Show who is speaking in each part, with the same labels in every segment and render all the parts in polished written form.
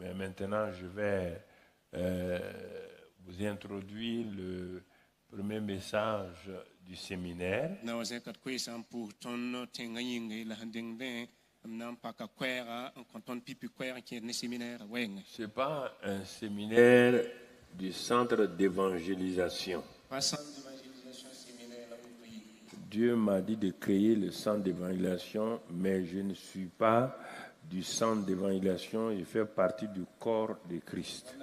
Speaker 1: Mais maintenant, je vais vous introduire le premier message du séminaire. Ce n'est pas un séminaire du centre d'évangélisation. Dieu m'a dit de créer le centre d'évangélisation, mais je ne suis pas du centre d'évangélisation, je fais partie du corps de Christ.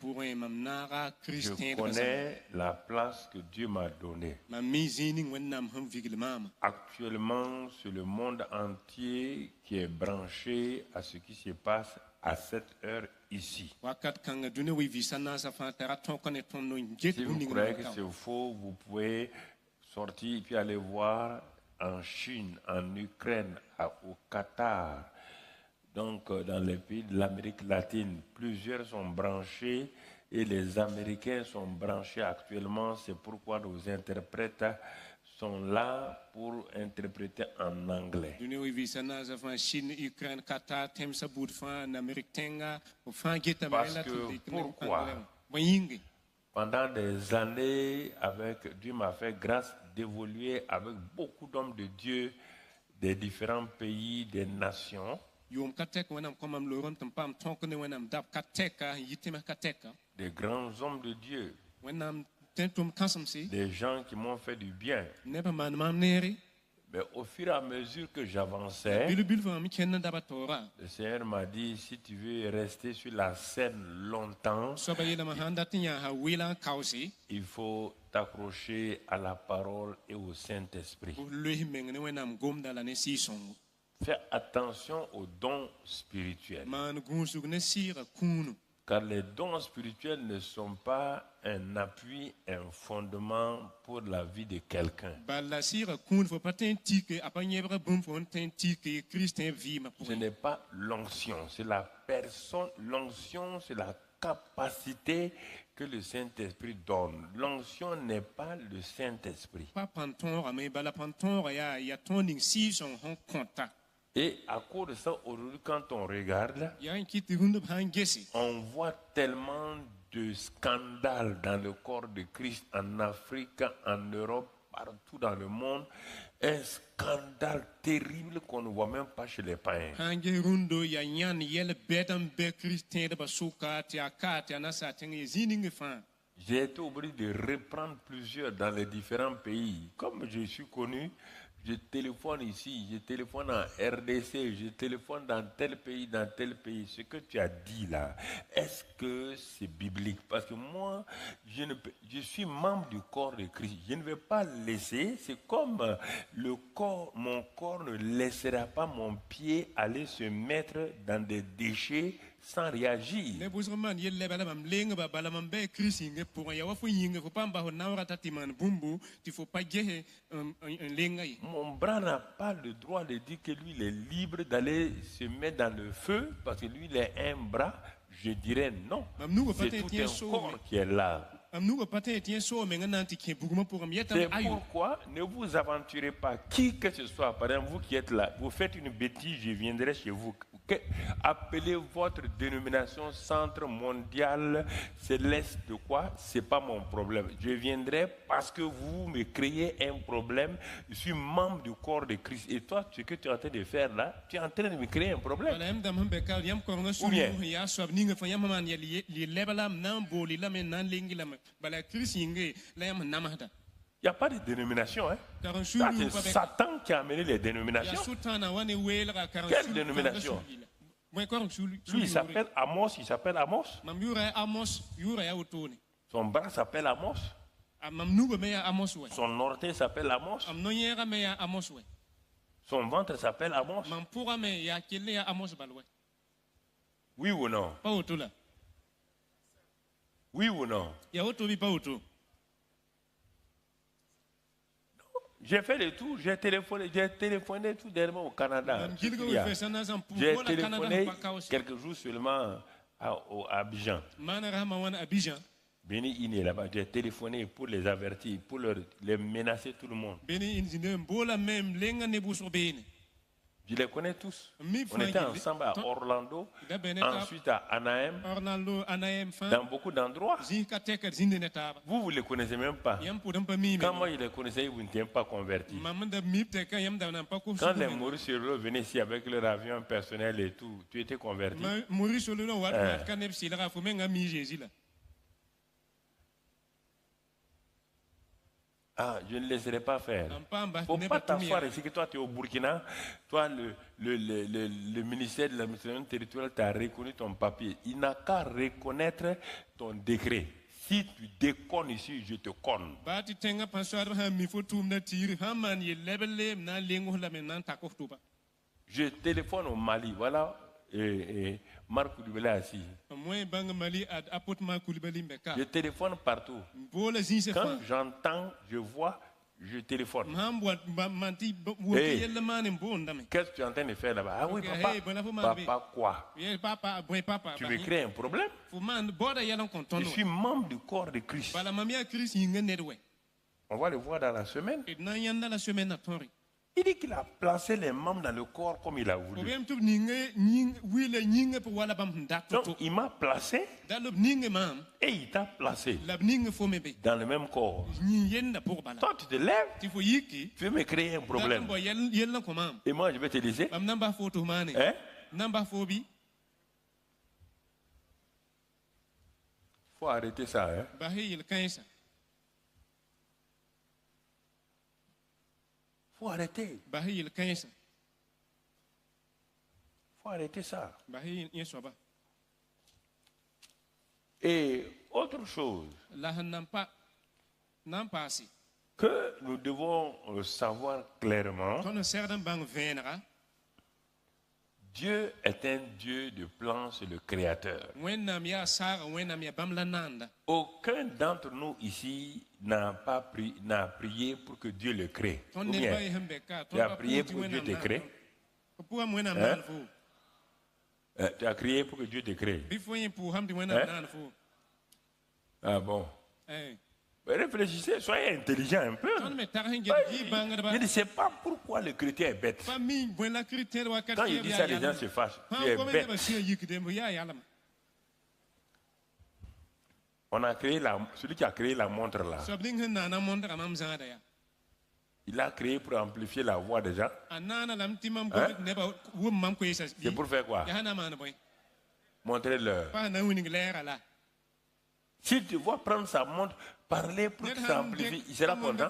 Speaker 1: Je connais la place que Dieu m'a donnée. Actuellement, c'est le monde entier qui est branché à ce qui se passe à cette heure ici. Si vous croyez que c'est faux, vous pouvez sortir et puis aller voir en Chine, en Ukraine, au Qatar. Donc, dans les pays de l'Amérique latine, plusieurs sont branchés et les Américains sont branchés actuellement. C'est pourquoi nos interprètes sont là pour interpréter en anglais. Parce que pourquoi? Pendant des années, Dieu m'a fait grâce d'évoluer avec beaucoup d'hommes de Dieu des différents pays, des nations. Des grands hommes de Dieu. Des gens qui m'ont fait du bien. Mais au fur et à mesure que j'avançais, le Seigneur m'a dit, si tu veux rester sur la scène longtemps, il faut t'accrocher à la parole et au Saint-Esprit. Fais attention aux dons spirituels. Car les dons spirituels ne sont pas un appui, un fondement pour la vie de quelqu'un. Ce n'est pas l'onction, c'est la personne. L'onction, c'est la capacité que le Saint-Esprit donne. L'onction n'est pas le Saint-Esprit. Et à cause de ça, aujourd'hui, quand on regarde, on voit tellement de scandales dans le corps de Christ en Afrique, en Europe, partout dans le monde. Un scandale terrible qu'on ne voit même pas chez les païens. J'ai été obligé de reprendre plusieurs dans les différents pays. Comme je suis connu, je téléphone ici, je téléphone en RDC, je téléphone dans tel pays, dans tel pays. Ce que tu as dit là, est-ce que c'est biblique? Parce que moi, je suis membre du corps de Christ. Je ne vais pas laisser, c'est comme mon corps ne laissera pas mon pied aller se mettre dans des déchets sans réagir. Mon bras n'a pas le droit de dire que lui il est libre d'aller se mettre dans le feu parce que lui il est un bras. Je dirais non. C'est tout un corps qui est là. C'est pourquoi ne vous aventurez pas, qui que ce soit. Par exemple, vous qui êtes là, vous faites une bêtise, je viendrai chez vous. Appelez votre dénomination Centre Mondial Céleste de quoi? C'est pas mon problème. Je viendrai parce que vous me créez un problème. Je suis membre du corps de Christ. Et toi, ce que tu es en train de faire là, tu es en train de me créer un problème. Ou bien, il n'y a pas de dénomination. C'est Satan qui a amené les dénominations. Quelle dénomination? Lui, il s'appelle Amos, Son bras s'appelle Amos. Son orteil s'appelle Amos. Son ventre s'appelle Amos. Oui ou non? Oui ou non? J'ai fait le tour, j'ai téléphoné tout dernièrement au Canada. J'ai téléphoné quelques jours seulement à Abidjan. Béni Iné là-bas, j'ai téléphoné pour les avertir, pour les menacer tout le monde. Je les connais tous. On était ensemble à Orlando, ensuite à Anaheim, dans beaucoup d'endroits. Vous les connaissez même pas. Quand moi je les connaissais, vous n'étiez pas convertis. Quand les Maurice Solo venaient ici avec leur avion personnel et tout, tu étais converti. Ah, je ne laisserai pas faire. Il ne faut pas t'asseoir ici que toi tu es au Burkina, toi le ministère de l'administration territoriale t'a reconnu ton papier. Il n'a qu'à reconnaître ton décret. Si tu déconnes ici, je te conne. Je téléphone au Mali, voilà. Marc Koulibaly assis. Je téléphone partout. Quand j'entends, je vois, je téléphone. Hey, qu'est-ce que tu es en train de faire là-bas? Ah oui, papa. Papa quoi? Tu me crées un problème? Je suis membre du corps de Christ. On va le voir dans la semaine. Il dit qu'il a placé les membres dans le corps comme il a voulu. Donc il m'a placé et il t'a placé dans le même corps. Toi tu te lèves, tu veux me créer un problème. Et moi je vais te laisser. Hein? Faut arrêter ça. Hein? Faut arrêter. Faut arrêter ça. Et autre chose que nous devons savoir clairement, Dieu est un Dieu de plans, c'est le Créateur. Aucun d'entre nous ici n'a prié pour que Dieu le crée. Combien? Tu as prié pour que Dieu te crée? Hein? Tu as prié pour que Dieu te crée? Hein? Ah bon? Réfléchissez, soyez intelligent un peu. Je ne sais pas pourquoi le chrétien est bête. Quand il dit ça, les gens se fâchent. Tu es bête. On a créé celui qui a créé la montre là. Il a créé pour amplifier la voix des gens. Hein? C'est pour faire quoi? Montrer-leur. Si tu vois prendre sa montre, parler pour que ça amplifie, il sera content.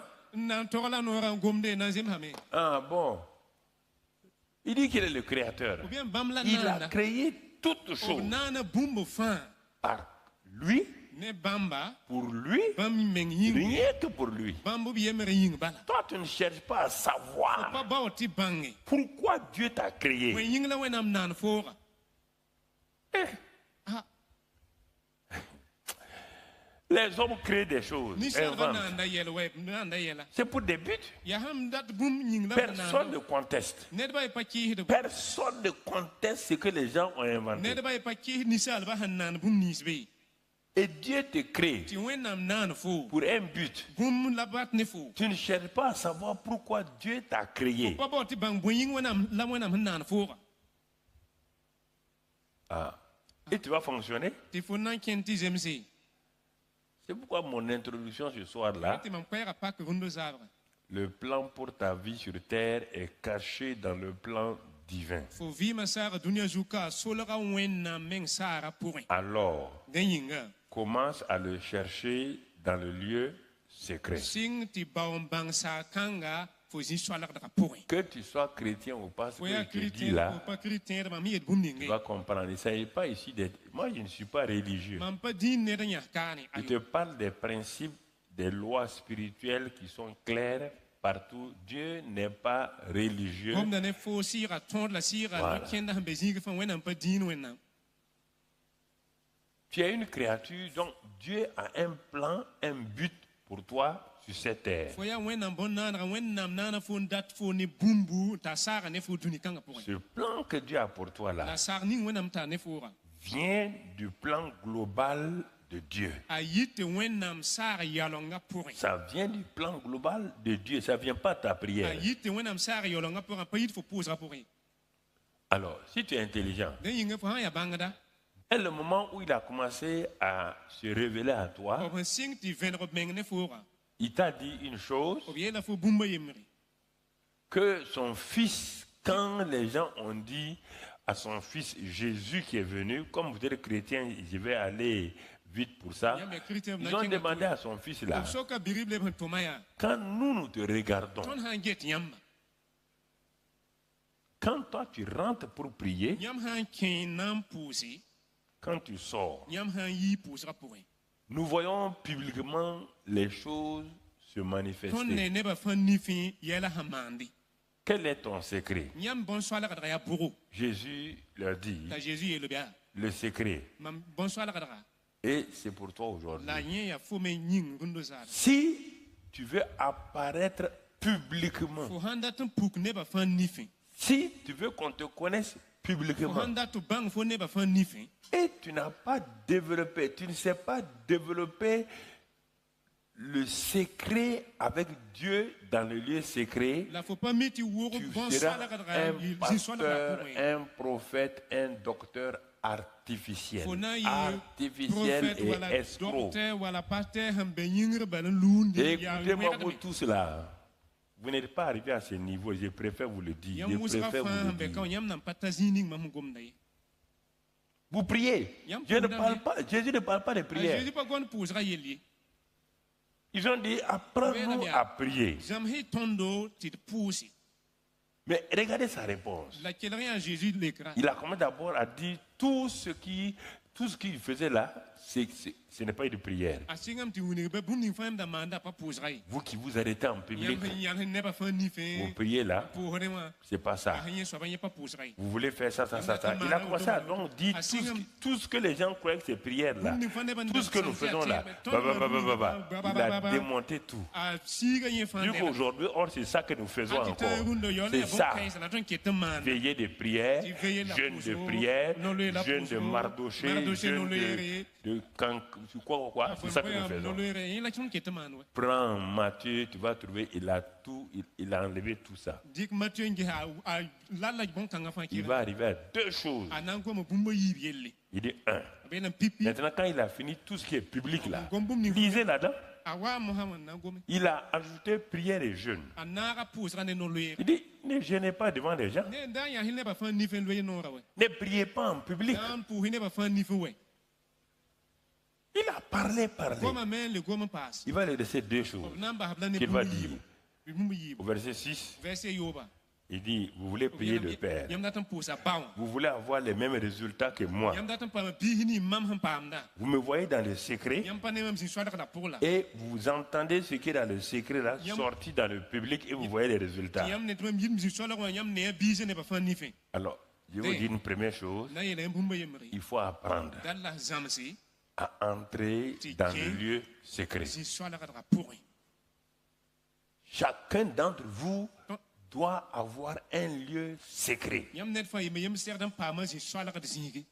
Speaker 1: Ah bon. Il dit qu'il est le créateur. Il a créé toutes choses par lui, pour lui, rien que pour lui. Toi, tu ne cherches pas à savoir pourquoi Dieu t'a créé. Les hommes créent des choses, inventent. C'est pour des buts. Personne ne conteste. Personne ne conteste ce que les gens ont inventé. Et Dieu te crée pour un but. Tu ne cherches pas à savoir pourquoi Dieu t'a créé. Ah. Et tu vas fonctionner. C'est pourquoi mon introduction ce soir-là, le plan pour ta vie sur terre est caché dans le plan divin. Alors, commence à le chercher dans le lieu secret. Que tu sois chrétien ou pas, ce que je te dis là, tu vas comprendre. Il ne s'agit pas ici d'être... Moi, je ne suis pas religieux. Je te parle des principes, des lois spirituelles qui sont claires partout. Dieu n'est pas religieux. Voilà. Tu es une créature, donc Dieu a un plan, un but pour toi sur cette terre. Ce plan que Dieu a pour toi là vient du plan global de Dieu. Ça vient du plan global de Dieu, ça ne vient pas de ta prière. Alors, si tu es intelligent,
Speaker 2: den yĩnga fo sã n yaa bãngda
Speaker 1: dès le moment où il a commencé à se révéler à toi,
Speaker 2: b sẽn sɩng tɩ vẽneg b meng ne fooga
Speaker 1: il t'a dit une chose,
Speaker 2: b yeela fo bũmba yembre
Speaker 1: que son fils, quand les gens ont dit à son fils Jésus qui est venu, comme vous êtes chrétien, je vais aller vite pour ça, ils ont demandé à son fils là,
Speaker 2: b soka bigb leb sẽn tʋma yaa
Speaker 1: quand nous te regardons,
Speaker 2: tõnd sã n get yãmba
Speaker 1: quand toi tu rentres pour prier,
Speaker 2: yãmb sã n kẽ n na n pʋʋse
Speaker 1: quand tu sors,
Speaker 2: yãmb sã n yɩ pʋʋsgã pʋgẽ
Speaker 1: nous voyons publiquement les choses se
Speaker 2: tõnd
Speaker 1: manifester.
Speaker 2: ne nebã fãa nifẽ yɛla sẽn maande
Speaker 1: Quel est ton secret?
Speaker 2: yãmb bõn-soalgdga yaa bʋgo
Speaker 1: Jésus leur dit,
Speaker 2: t'a Jésus yeelb yaa
Speaker 1: le secret,
Speaker 2: mam bõn-soalgdga
Speaker 1: et c'est pour toi aujourd'hui.
Speaker 2: la yẽ yaa fo me yĩng rũndo zaad
Speaker 1: Si tu veux apparaître publiquement,
Speaker 2: fo sãn dat n puk nebã fãa nifẽ
Speaker 1: si tu veux qu'on te connaisse
Speaker 2: fo
Speaker 1: publiquement,
Speaker 2: sãn dat tɩ bãng fo nebã fãa nifẽ
Speaker 1: et tu n'as pas développé, tu ne sais pas développer le secret avec Dieu dans le lieu secret,
Speaker 2: la fo pa mi tɩ wʋg
Speaker 1: tu seras
Speaker 2: bõn-soalgdga
Speaker 1: un
Speaker 2: zĩ-soalgã
Speaker 1: pasteur,
Speaker 2: pʋgẽ
Speaker 1: un prophète, un docteur artificiel.
Speaker 2: fo na n
Speaker 1: Artificiel
Speaker 2: prophète
Speaker 1: et
Speaker 2: wala
Speaker 1: escroc.
Speaker 2: docteur wala pasteur sẽn be yĩngr bal n luund yaa
Speaker 1: Écoutez-moi, vous
Speaker 2: wẽgdme
Speaker 1: tous là. Vous n'êtes pas arrivé à ce niveau, je préfère vous le dire.
Speaker 2: yãmb
Speaker 1: Je
Speaker 2: wʋsga
Speaker 1: préfère
Speaker 2: fãa
Speaker 1: vous
Speaker 2: sẽn be
Speaker 1: le
Speaker 2: ka
Speaker 1: dire.
Speaker 2: yãmb nan pa ta zĩig ning mam sẽn gomda ye
Speaker 1: Vous priez.
Speaker 2: Yam
Speaker 1: Dieu ne
Speaker 2: pour
Speaker 1: parle
Speaker 2: David.
Speaker 1: pas, Jésus ne parle pas de
Speaker 2: a
Speaker 1: prière.
Speaker 2: Jésus pa gõnd pʋʋsga yell ye
Speaker 1: Ils ont dit, apprends-nous à prier.
Speaker 2: zãmb sẽn tõndo tɩ d pʋʋse
Speaker 1: Mais regardez sa réponse.
Speaker 2: la kelg yã Jésus lekra
Speaker 1: Il a commencé d'abord à dire tout ce qu'il faisait là, ce n'est pas de prière.
Speaker 2: a sɩngame tɩ wilg ba bũmb ning fãa yãmb da maanda pa pʋʋsga ye
Speaker 1: Vous qui vous arrêtez en public,
Speaker 2: yãmb sẽn yãl sẽn nebã fãa nifẽ
Speaker 1: vous priez là,
Speaker 2: pʋʋsdẽ wã
Speaker 1: c'est pas
Speaker 2: a
Speaker 1: ça.
Speaker 2: sẽn yẽ soabã yẽ pa pʋʋsga ye
Speaker 1: Vous voulez faire ça, ça, ça, ça. Il a commencé à donc dire tout ce que les gens croyaient que c'est prière là. Tout ce que nous faisons là. Il a démonté tout.
Speaker 2: a siiga yẽ fãa
Speaker 1: Vu
Speaker 2: nebã
Speaker 1: qu'aujourd'hui, or c'est ça que nous faisons
Speaker 2: a tɩ ta
Speaker 1: encore.
Speaker 2: rũndã yaool
Speaker 1: C'est
Speaker 2: yaa
Speaker 1: ça.
Speaker 2: bõn-kãensã la tõnd ket n maanda
Speaker 1: Veillée de prière,
Speaker 2: Tu veilles la
Speaker 1: jeûne de
Speaker 2: pousse,
Speaker 1: prière,
Speaker 2: non, le la
Speaker 1: jeûne de
Speaker 2: pousse,
Speaker 1: Mardoché,
Speaker 2: Mardoché, non,
Speaker 1: jeûne
Speaker 2: le
Speaker 1: de quoi, c'est ça que nous faisons.
Speaker 2: yẽ la tõnd ket n maan wa
Speaker 1: Prends Matthieu, tu vas trouver, il a enlevé tout ça.
Speaker 2: dɩk matɩ n ges a lalla bõn-kãngã fãa
Speaker 1: Il
Speaker 2: kɩra
Speaker 1: va arriver à deux choses.
Speaker 2: a na n goma bũmba yiib yelle
Speaker 1: Il dit un.
Speaker 2: a bee nan pipi
Speaker 1: Maintenant, quand il a fini tout ce qui est public là,
Speaker 2: gom bũmb ning
Speaker 1: lisez là-dedans.
Speaker 2: a waa mosã wã n na n gome
Speaker 1: Il a ajouté prière et jeûne.
Speaker 2: a naaga pʋʋsga ne no-loeere
Speaker 1: Il dit, ne gênez pas devant les gens.
Speaker 2: ne da n yaa sẽn nebã fãa nif n loe noora wɛ
Speaker 1: Ne priez pas en public.
Speaker 2: da n pʋʋsẽ nebã fãa nif wɛ
Speaker 1: Il a parlé.
Speaker 2: goma me n le gom n paas
Speaker 1: Il va lui laisser deux
Speaker 2: b
Speaker 1: choses.
Speaker 2: na n basb la ne
Speaker 1: Qu'il va
Speaker 2: bũmb
Speaker 1: dire.
Speaker 2: yiibu bũmb yiibu
Speaker 1: Au verset 6,
Speaker 2: vɛrse yooba
Speaker 1: il dit, vous voulez prier le Père.
Speaker 2: yãmb dat n pʋʋsa ba wã
Speaker 1: Vous voulez avoir les mêmes résultats que moi.
Speaker 2: yãmb dat n paam biis ning mam sẽn paamda
Speaker 1: Vous me voyez dans le secret
Speaker 2: yãmb pa ne mam zĩ-soadgda pʋgla
Speaker 1: et vous entendez ce qui est dans le secret là, sorti dans le public et vous voyez les résultats.
Speaker 2: yãmb ne tɩ mam yɩm zĩ-soalg wã yãmb ne a biisã nebã fãa nifẽ
Speaker 1: Alors, je vous dis une première chose,
Speaker 2: na yeela yãmb bũmba yembre
Speaker 1: il faut apprendre
Speaker 2: dal la zãmse
Speaker 1: à entrer dans le lieu secret.
Speaker 2: zĩ-soalgdga pʋgẽ
Speaker 1: Chacun d'entre vous doit avoir un lieu secret.
Speaker 2: yãmb ned fãa yeme yemb segd n paama zĩ-soalgd zĩige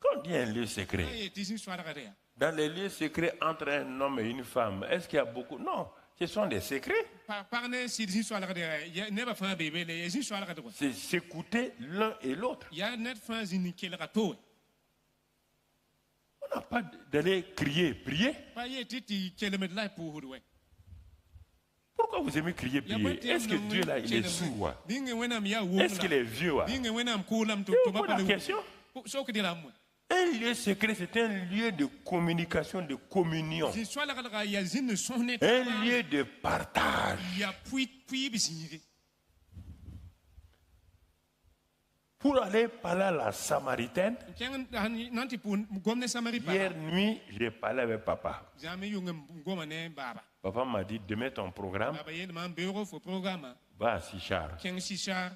Speaker 1: Quand on dit un lieu
Speaker 2: a
Speaker 1: secret,
Speaker 2: yee tɩ zĩ-soalgd yaa
Speaker 1: dans les lieux secrets entre un homme et une femme, est-ce qu'il y a beaucoup? Non, ce sont des secrets.
Speaker 2: pag ne sɩd zĩ-soalgd yaa nebã fãa bee beele yaa zĩ-soalgd wa
Speaker 1: C'est s'écouter l'un et l'autre.
Speaker 2: yaa ned fãa zĩ nin kelga to
Speaker 1: On n'a pas d'aller crier, prier.
Speaker 2: pa yee tɩ tɩ kelmd la y pʋʋsd wɛ
Speaker 1: Pourquoi vous aimez crier, prier? Est-ce que Dieu là, il est sourd? Ouais?
Speaker 2: bĩnge wẽnnaam yaa
Speaker 1: Est-ce qu'il est vieux? Ouais?
Speaker 2: bĩnge wẽnnaam kʋʋlame tɩ
Speaker 1: Pose la question.
Speaker 2: sokd rãmb wã
Speaker 1: Un lieu secret, c'est un lieu de communication, de communion.
Speaker 2: zĩ-soalgdga yaa zĩnd n sõs ne
Speaker 1: Un lieu de partage.
Speaker 2: yaa pʋɩɩb zĩige
Speaker 1: Pour aller parler à la Samaritaine,
Speaker 2: kẽng nan tɩ pʋʋs gom ne samari
Speaker 1: hier nuit, j'ai parlé avec papa.
Speaker 2: zãme yʋng n goma ne baaba
Speaker 1: Papa m'a dit, demain ton programme,
Speaker 2: baaba yeelma n beoogo fo programme
Speaker 1: va à Sichar.
Speaker 2: kẽng sisar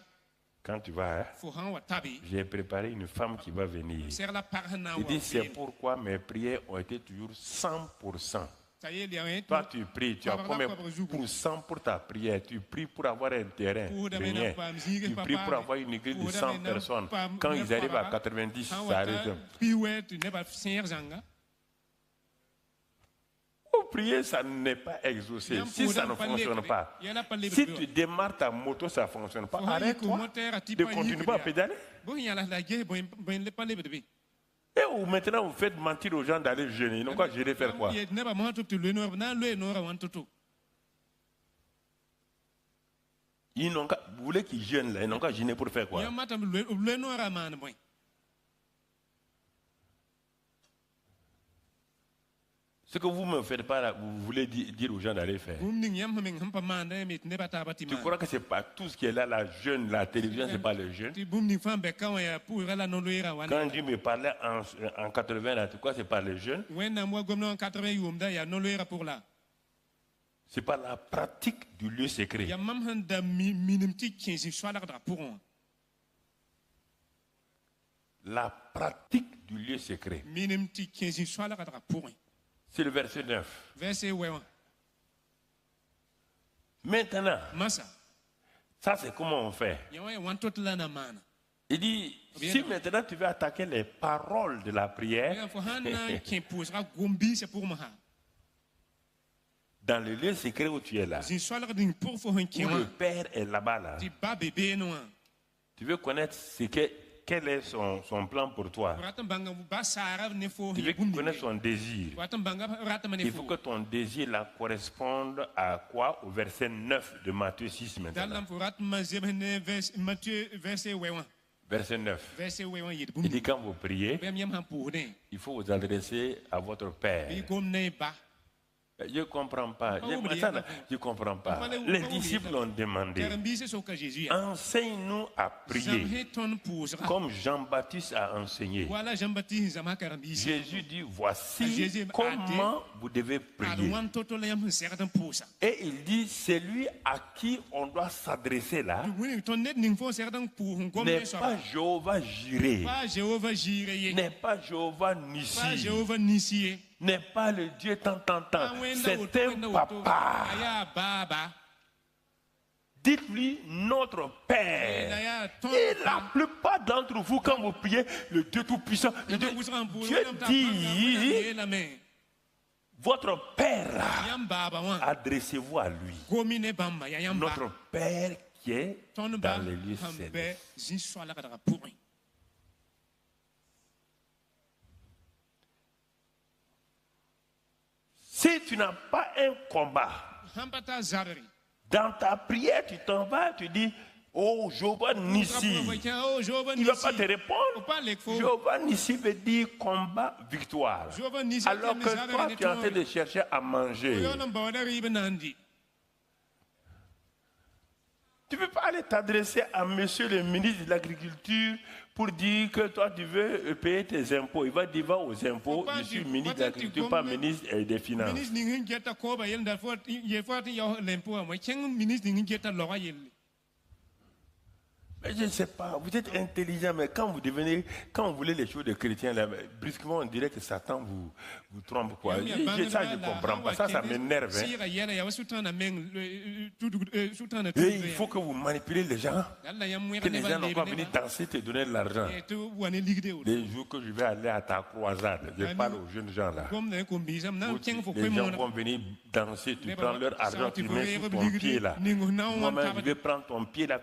Speaker 1: Quand tu vas, hein,
Speaker 2: fo sãn wa tabe
Speaker 1: j'ai préparé une femme qui va venir.
Speaker 2: segla pag sẽn na n
Speaker 1: Il
Speaker 2: wa
Speaker 1: dit, c'est pourquoi mes prières ont été toujours 100%.
Speaker 2: t'a yeel yaa
Speaker 1: Toi, tu pries, tu as combien pour 100 pour ta prière? Tu pries pour avoir un terrain, rien. Tu pries pour avoir une église de 100 personnes. Quand ils arrivent à 90, ça arrête.
Speaker 2: pi wɛ tɩ nebã sẽer zãnga
Speaker 1: Vous priez, ça n'est pas exaucé. Si ça ne fonctionne pas, si tu démarres ta moto, ça ne fonctionne pas, arrête-toi. Ne continue pas à pédaler. Et ou maintenant, vous faites mentir aux gens d'aller jeûner. Donc, quoi, j'irai faire quoi? Ils n'ont qu'à, vous voulez qu'ils jeûnent là, ils n'ont qu'à jeûner pour faire quoi? Ce que vous ne me faites pas là, vous voulez dire aux gens d'aller faire. Tu crois que ce n'est pas tout ce qui est là, la jeûne, la télévision, ce n'est pas le jeûne? Quand Dieu me parlait en 80, là, tu crois que ce n'est pas le jeûne? C'est pas la pratique du lieu secret. La pratique du lieu secret. C'est le verset 9. Maintenant, ça c'est comment on fait. Il dit, si maintenant tu veux attaquer les paroles de la prière, dans le lieu secret où tu es là, où le Père est là-bas, là, tu veux connaître quel est son plan pour toi. Tu veux connaître son désir. Il faut que ton désir là corresponde à quoi? Au verset 9 de Matthieu 6 maintenant. Verset 9. Il dit quand vous priez, il faut vous adresser à votre Père. Je ne comprends pas. Je ne comprends pas. Les disciples ont demandé, enseigne-nous à prier comme Jean-Baptiste a enseigné. Jésus dit, voici comment vous devez prier. Et il dit, celui à qui on doit s'adresser là n'est pas Jéhovah Jireh, n'est pas Jéhovah Nissi, n'est pas le Dieu tant. C'est un papa. Dites-lui notre Père. Et la plupart d'entre vous, quand vous priez, le Dieu Tout-Puissant, Dieu dit, votre Père, adressez-vous à lui. Notre Père qui est dans les lieux célestes. Si tu n'as pas un combat, dans ta prière, tu t'en vas, tu dis, oh, Jéhovah Nissi. Il ne va pas te répondre. Jéhovah Nissi veut dire combat, victoire. Alors que toi, tu es en train de chercher à manger. Tu ne peux pas aller t'adresser à monsieur le ministre de l'Agriculture pour dire que toi, tu veux payer tes impôts. Il va dire, va aux impôts, je suis ministre de l'Agriculture, pas ministre des Finances. Mais je ne sais pas, vous êtes intelligent, mais quand vous voulez les choses de chrétiens, là, brusquement, on dirait que Satan vous trompe, quoi. Ça, je ne comprends pas. Ça m'énerve. Hein. Et il faut que vous manipulez les gens. Que les gens n'ont pas venu danser, te donner de l'argent. Les jours que je vais aller à ta croisade, je parle aux jeunes gens là. Les gens vont venir danser, tu prends leur argent, tu mets sur ton pied là. Moi-même, je vais prendre ton pied là,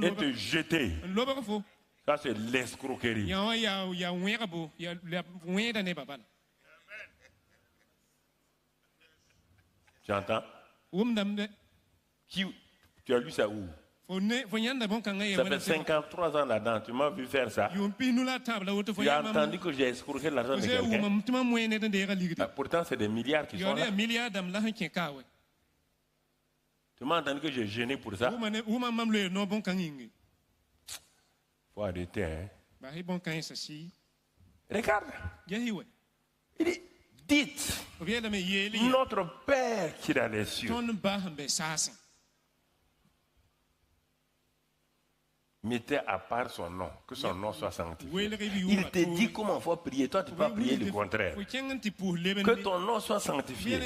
Speaker 1: et te jeter. Ça, c'est l'escroquerie. Tu entends? Tu as lu ça où? Ça fait 53 ans là-dedans, tu m'as vu faire ça. Tu as entendu que j'ai escroqué l'argent de quelqu'un. Pourtant, c'est des milliards qui sont là. Tu m'as entendu que j'ai gêné pour ça? Faut arrêter, hein? Regarde. Il dit, dites, notre Père qui est dans les cieux. Mettez à part son nom, que son nom soit sanctifié. Il te dit comment il faut prier. Toi, tu ne peux pas prier le contraire. Que ton nom soit sanctifié.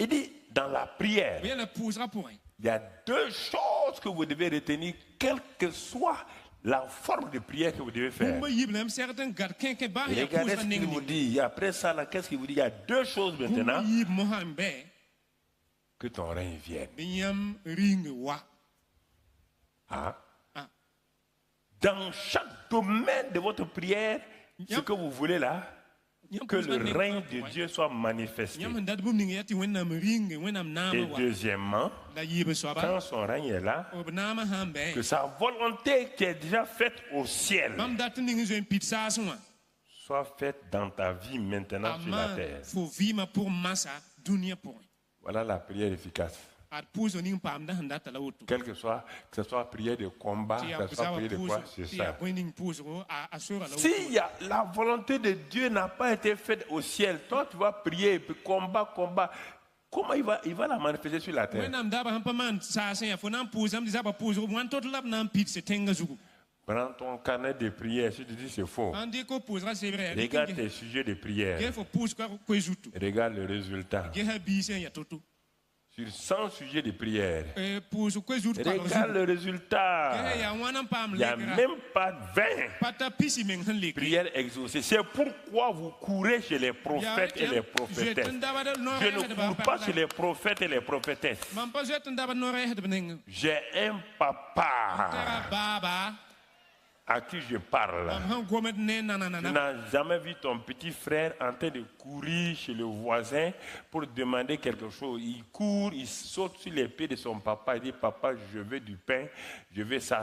Speaker 1: Il dit, dans la prière, il y a deux choses que vous devez retenir, quelle que soit la forme de prière que vous devez faire.
Speaker 2: Kumba yib lam certain gad kenke ba
Speaker 1: Et
Speaker 2: ya
Speaker 1: regardez
Speaker 2: pousse
Speaker 1: ce qu'il vous dit. Et après ça, là, qu'est-ce qu'il vous dit? Il y a deux choses
Speaker 2: Kumba
Speaker 1: maintenant.
Speaker 2: yib mohambe
Speaker 1: Que ton règne vienne.
Speaker 2: binyam ring wa.
Speaker 1: Hein?
Speaker 2: Ah.
Speaker 1: Dans chaque domaine de votre prière, ce que vous voulez là, que le règne de Dieu soit manifesté.
Speaker 2: Nyam ndat bum ning yati wenam ring wenam
Speaker 1: Et
Speaker 2: nama wa.
Speaker 1: deuxièmement,
Speaker 2: La yib soba.
Speaker 1: quand son règne est là,
Speaker 2: Obnama hambe.
Speaker 1: que sa volonté qui est déjà faite au ciel
Speaker 2: Mam dat ning zo en pizza so.
Speaker 1: soit faite dans ta vie maintenant sur la terre.
Speaker 2: Faut vima pour massa dunia pour.
Speaker 1: Voilà la prière efficace.
Speaker 2: At pousse ning pam da handa la auto.
Speaker 1: Quel que ce soit prière de combat, que ce soit prière de quoi, c'est ça. Si la volonté de Dieu n'a pas été faite au ciel, toi tu vas prier, puis combat, comment il va la manifester sur la terre? Prends ton carnet de prière, si tu dis c'est faux. Regarde tes sujets de prière. Regarde le résultat. Sur 100 sujets de prière. Regarde le résultat. Il n'y a même pas 20 prières exaucées. C'est pourquoi vous courez chez les prophètes et les prophétesses. Je ne cours pas chez les prophètes et les prophétesses. J'ai un papa à qui je parle. Tu n'as jamais vu ton petit frère en train de courir chez le voisin pour demander quelque chose. Il court, il saute sur les pieds de son papa. Il dit, papa, je veux du pain, je veux ça.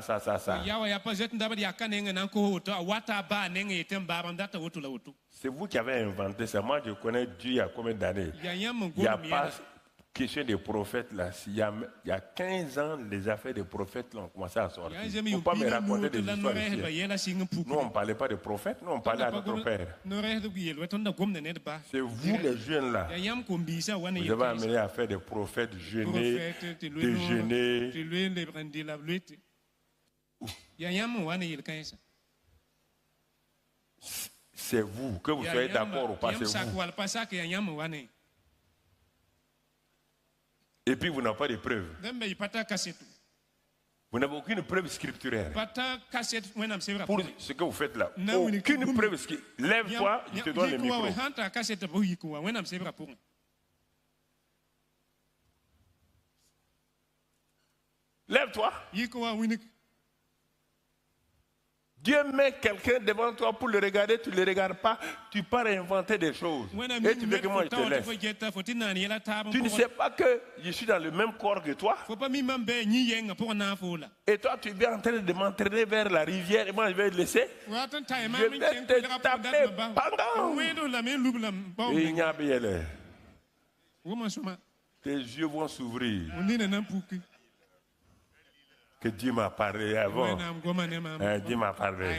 Speaker 1: C'est vous qui avez inventé ça. Moi, je connais Dieu il y a combien d'années? Il n'y a pas question des prophètes là. Il y a 15 ans, les affaires des prophètes ont commencé à sortir. Il ne faut pas me raconter des histoires ici. Nous, on ne parlait pas de prophètes, nous, on parlait à notre père. C'est vous les jeunes là. Vous avez amené à faire des prophètes, jeûner, déjeuner. C'est vous, que vous soyez d'accord ou pas, c'est vous. Et puis vous n'avez pas de preuves. Vous n'avez aucune preuve scripturaire pour ce que vous faites là. Aucune preuve scripturaire. Lève-toi, je te donne le micro. Lève-toi. Dieu met quelqu'un devant toi pour le regarder, tu ne le regardes pas, tu pars inventer des choses. Et tu veux que moi je te laisse. Tu ne sais pas que je suis dans le même corps que toi. Et toi tu es en train de m'entraîner vers la rivière et moi je vais te laisser. Je vais te taper pendant. Et il n'y a pas. Tes yeux vont s'ouvrir. Que Dieu m'a parlé avant. Dieu m'a parlé.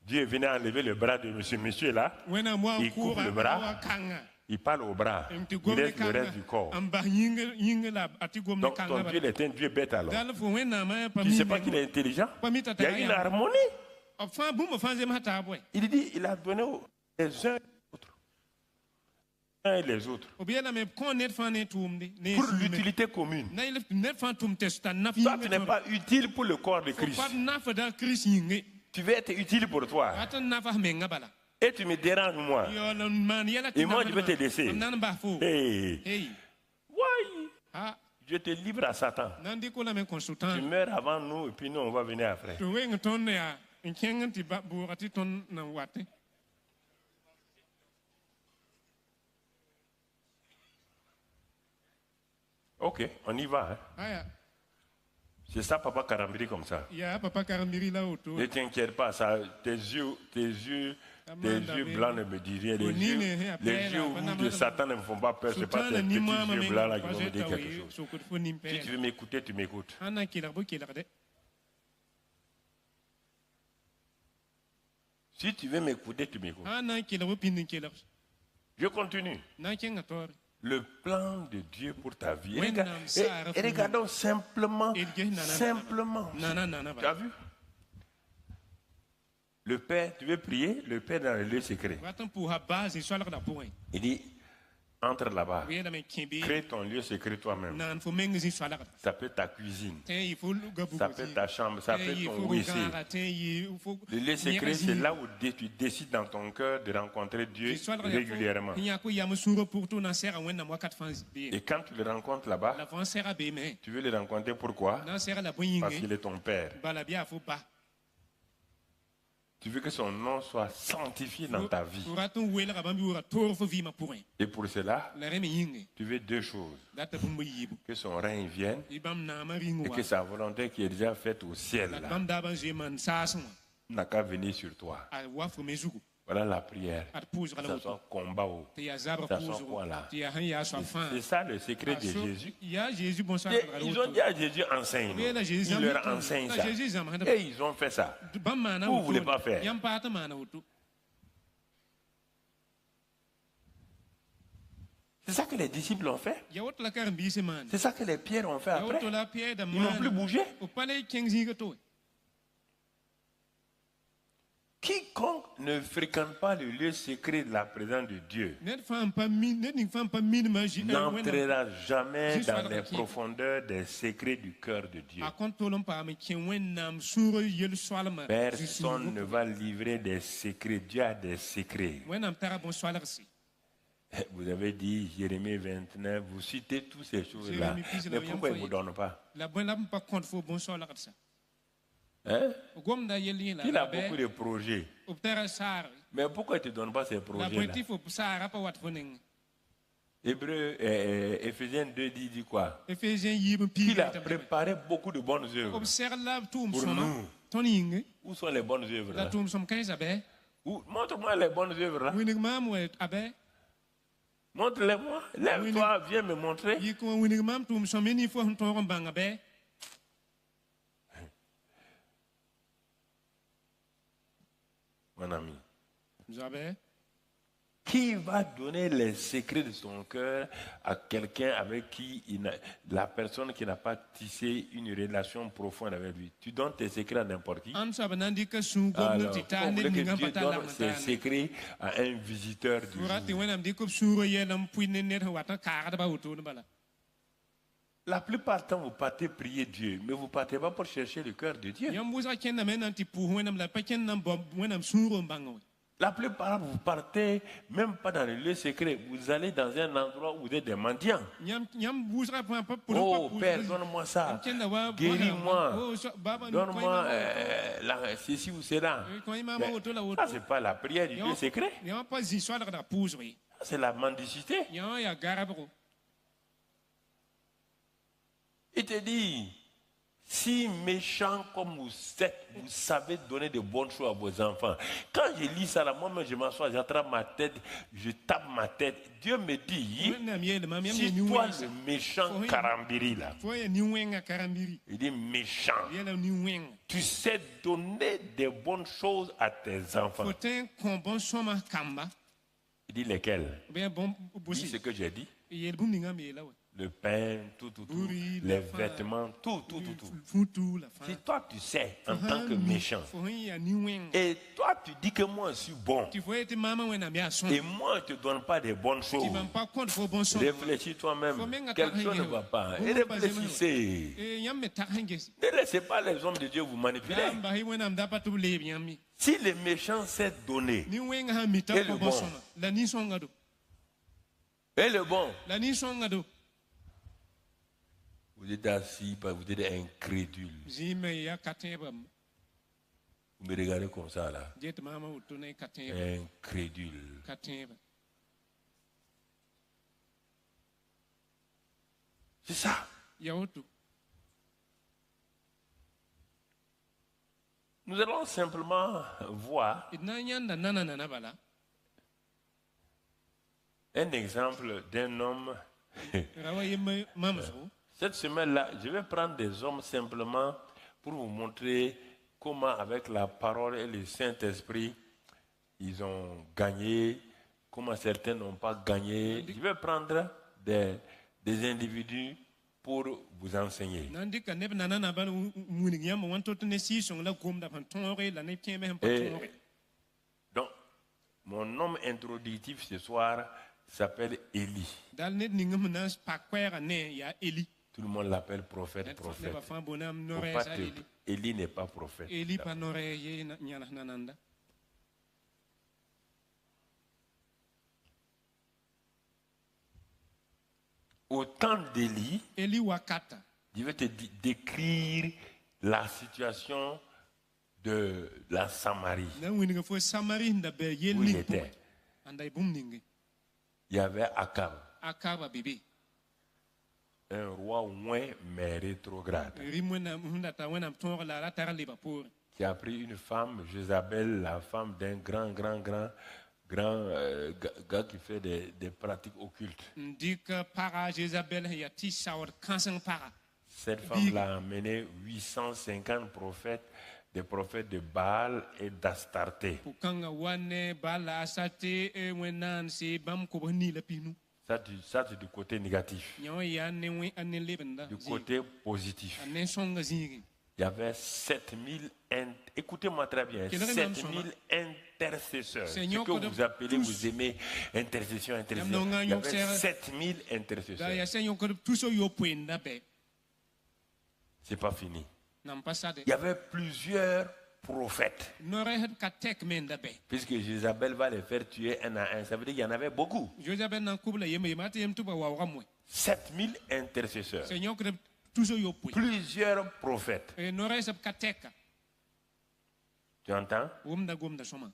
Speaker 1: Dieu venait enlever le bras de monsieur là. Il coupe le bras. Il parle au bras. Il laisse le reste du corps. Donc ton Dieu est un Dieu bête alors. Tu ne sais pas qu'il est intelligent. Il y a une harmonie. Il dit, il a donné les uns et les autres pour l'utilité commune. Toi, tu n'es pas utile pour le corps de Christ. Tu veux être utile pour toi. Et tu me déranges moi. Et moi, je vais te laisser. Hey. Ouais. Je te livre à Satan. Tu meurs avant nous et puis nous, on va venir après. Ok, on y va. Hein. C'est ça, Papa Karambiri, comme ça. Ne t'inquiète pas, ça, tes yeux blancs ne me disent rien. Les yeux rouges de Satan ne me font pas peur. Ce n'est pas tes petits yeux blancs là qui vont me dire quelque chose. Si tu veux m'écouter, tu m'écoutes. Si tu veux m'écouter, tu m'écoutes. Je continue. Le plan de Dieu pour ta vie. Et regardons simplement. Tu as vu? Le Père, tu veux prier? Le Père dans le lieu secret. Il dit, Entre là-bas.
Speaker 2: Weer daarmee kimbe.
Speaker 1: Crée ton lieu secret toi-même.
Speaker 2: Nan voor mengen zien swalak.
Speaker 1: Ça peut être ta cuisine.
Speaker 2: Ten je voel gabu.
Speaker 1: Ça peut être ta chambre. Ça peut être ton WC. Le lieu secret, c'est là où tu décides dans ton cœur de rencontrer Dieu régulièrement. Et quand tu le rencontres là-bas, tu veux le rencontrer pourquoi? Parce qu'il est ton Père. Tu veux que son nom soit sanctifié dans ta vie. Et pour cela, tu veux deux choses. Que son règne vienne et que sa volonté qui est déjà faite au ciel là, n'a qu'à venir sur toi. Voilà la prière. Ça soit combat. Ça soit quoi là? C'est ça le secret de Jésus. Ils ont dit à Jésus enseigne. Il leur enseigne ça. Et ils ont fait ça. Vous ne voulez pas faire. C'est ça que les disciples ont fait. C'est ça que les pierres ont fait après. Ils n'ont plus bougé. Quiconque ne fréquente pas le lieu secret de la présence de Dieu n'entrera jamais dans les profondeurs des secrets du cœur de Dieu. Personne ne va livrer des secrets. Dieu a des secrets. Vous avez dit Jérémie 29, vous citez toutes ces choses-là. Mais pourquoi il ne vous donne pas? Hein? Il a beaucoup de projets. Mais pourquoi il ne te donne pas ces projets-là? Éphésiens 2 dit quoi? Il a préparé beaucoup de bonnes œuvres pour nous. Où sont les bonnes œuvres là? Montre-moi les bonnes œuvres là. Montre-les-moi. Lève-toi, viens me montrer. Mon ami, qui va donner les secrets de son cœur à quelqu'un avec qui la personne qui n'a pas tissé une relation profonde avec lui? Tu donnes tes secrets à n'importe qui. Alors, vous voulez que Dieu donne ses secrets à un visiteur du jour. La plupart du temps, vous partez prier Dieu, mais vous ne partez pas pour chercher le cœur de Dieu. La plupart, vous partez même pas dans le lieu secret. Vous allez dans un endroit où vous êtes des mendiants. Oh Père, donne-moi ça. Guéris-moi. Donne-moi ceci ou cela. Ça, ce n'est pas la prière du lieu secret. C'est la mendicité. Il te dit, si méchant comme vous êtes, vous savez donner de bonnes choses à vos enfants. Quand je lis ça, là, moi-même, je m'assois, j'attrape ma tête, je tape ma tête. Dieu me dit, si toi, le méchant Karambiri, là, il dit méchant, tu sais donner des bonnes choses à tes enfants. Il dit lesquels? Dis ce que j'ai dit. Le pain, tout, les vêtements, tout. Si toi tu sais en tant que méchant, et toi tu dis que moi je suis bon, et moi je ne te donne pas des bonnes choses, réfléchis toi-même, quelque chose ne va pas, et réfléchissez. Ne laissez pas les hommes de Dieu vous manipuler. Si le méchant sait donner, et le bon, vous êtes assis, vous êtes incrédule. Vous me regardez comme ça là. Incrédule. C'est ça. Nous allons simplement voir un exemple d'un homme. Cette semaine-là, je vais prendre des hommes simplement pour vous montrer comment avec la parole et le Saint-Esprit, ils ont gagné, comment certains n'ont pas gagné. Je vais prendre des individus pour vous enseigner. Et donc, mon nom introductif ce soir, s'appelle Élie.
Speaker 2: Dal net ningam na pa kwera ne ya Eli.
Speaker 1: Tout le monde l'appelle prophète,
Speaker 2: Ne
Speaker 1: prophète.
Speaker 2: ba fa bonam
Speaker 1: Faut
Speaker 2: nore
Speaker 1: pas
Speaker 2: sa
Speaker 1: te-
Speaker 2: Eli.
Speaker 1: Élie n'est pas prophète.
Speaker 2: Eli pa nore ye nyana nananda.
Speaker 1: Au temps d'Élie,
Speaker 2: Eli wakata.
Speaker 1: je vais te décrire la situation de la Samarie
Speaker 2: Na winga fo Samari nda be ye
Speaker 1: où il
Speaker 2: ning.
Speaker 1: était.
Speaker 2: Andai bum ningi.
Speaker 1: Il y avait Akab,
Speaker 2: Akaba bibi.
Speaker 1: un roi loin mais rétrograde,
Speaker 2: Rimwena munda ta wena tonga la tara liba pour.
Speaker 1: qui a pris une femme, Jézabel, la femme d'un grand gars qui fait des pratiques occultes.
Speaker 2: Ndika para Jezabel ya ti saur kansan para.
Speaker 1: Cette femme l'a amené 850 prophètes, des prophètes de Baal et d'Astarté.
Speaker 2: Pukanga wane bala asate e wenan se bam ko ni la pinu.
Speaker 1: Ça, c'est du côté négatif.
Speaker 2: Nyaw ya ne we ane lebenda.
Speaker 1: Du côté positif,
Speaker 2: Ane songa zigi.
Speaker 1: il y avait 7000, écoutez-moi très bien,
Speaker 2: Quel est le
Speaker 1: 7000 intercesseurs. Ce
Speaker 2: Seigneur,
Speaker 1: que
Speaker 2: que
Speaker 1: vous appelez,
Speaker 2: tous-
Speaker 1: vous aimez, intercession. Il y
Speaker 2: Yamnonga
Speaker 1: avait
Speaker 2: yoksera-
Speaker 1: 7000
Speaker 2: Da
Speaker 1: intercesseurs.
Speaker 2: ya senyo ko tuso yo puenda be.
Speaker 1: C'est pas fini.
Speaker 2: Nam pasade.
Speaker 1: Il y avait plusieurs prophètes.
Speaker 2: Nore het katek menda be.
Speaker 1: Puisque Jézabel va les faire tuer un à un. Ça veut dire qu'il y en avait beaucoup.
Speaker 2: Jezabel nan kubla yeme yemate yem tuba wa ramwe.
Speaker 1: 7000 intercesseurs.
Speaker 2: Senyo ko tuso yo pu.
Speaker 1: Plusieurs prophètes.
Speaker 2: E nore sab kateka.
Speaker 1: Tu entends?
Speaker 2: Gomda soma.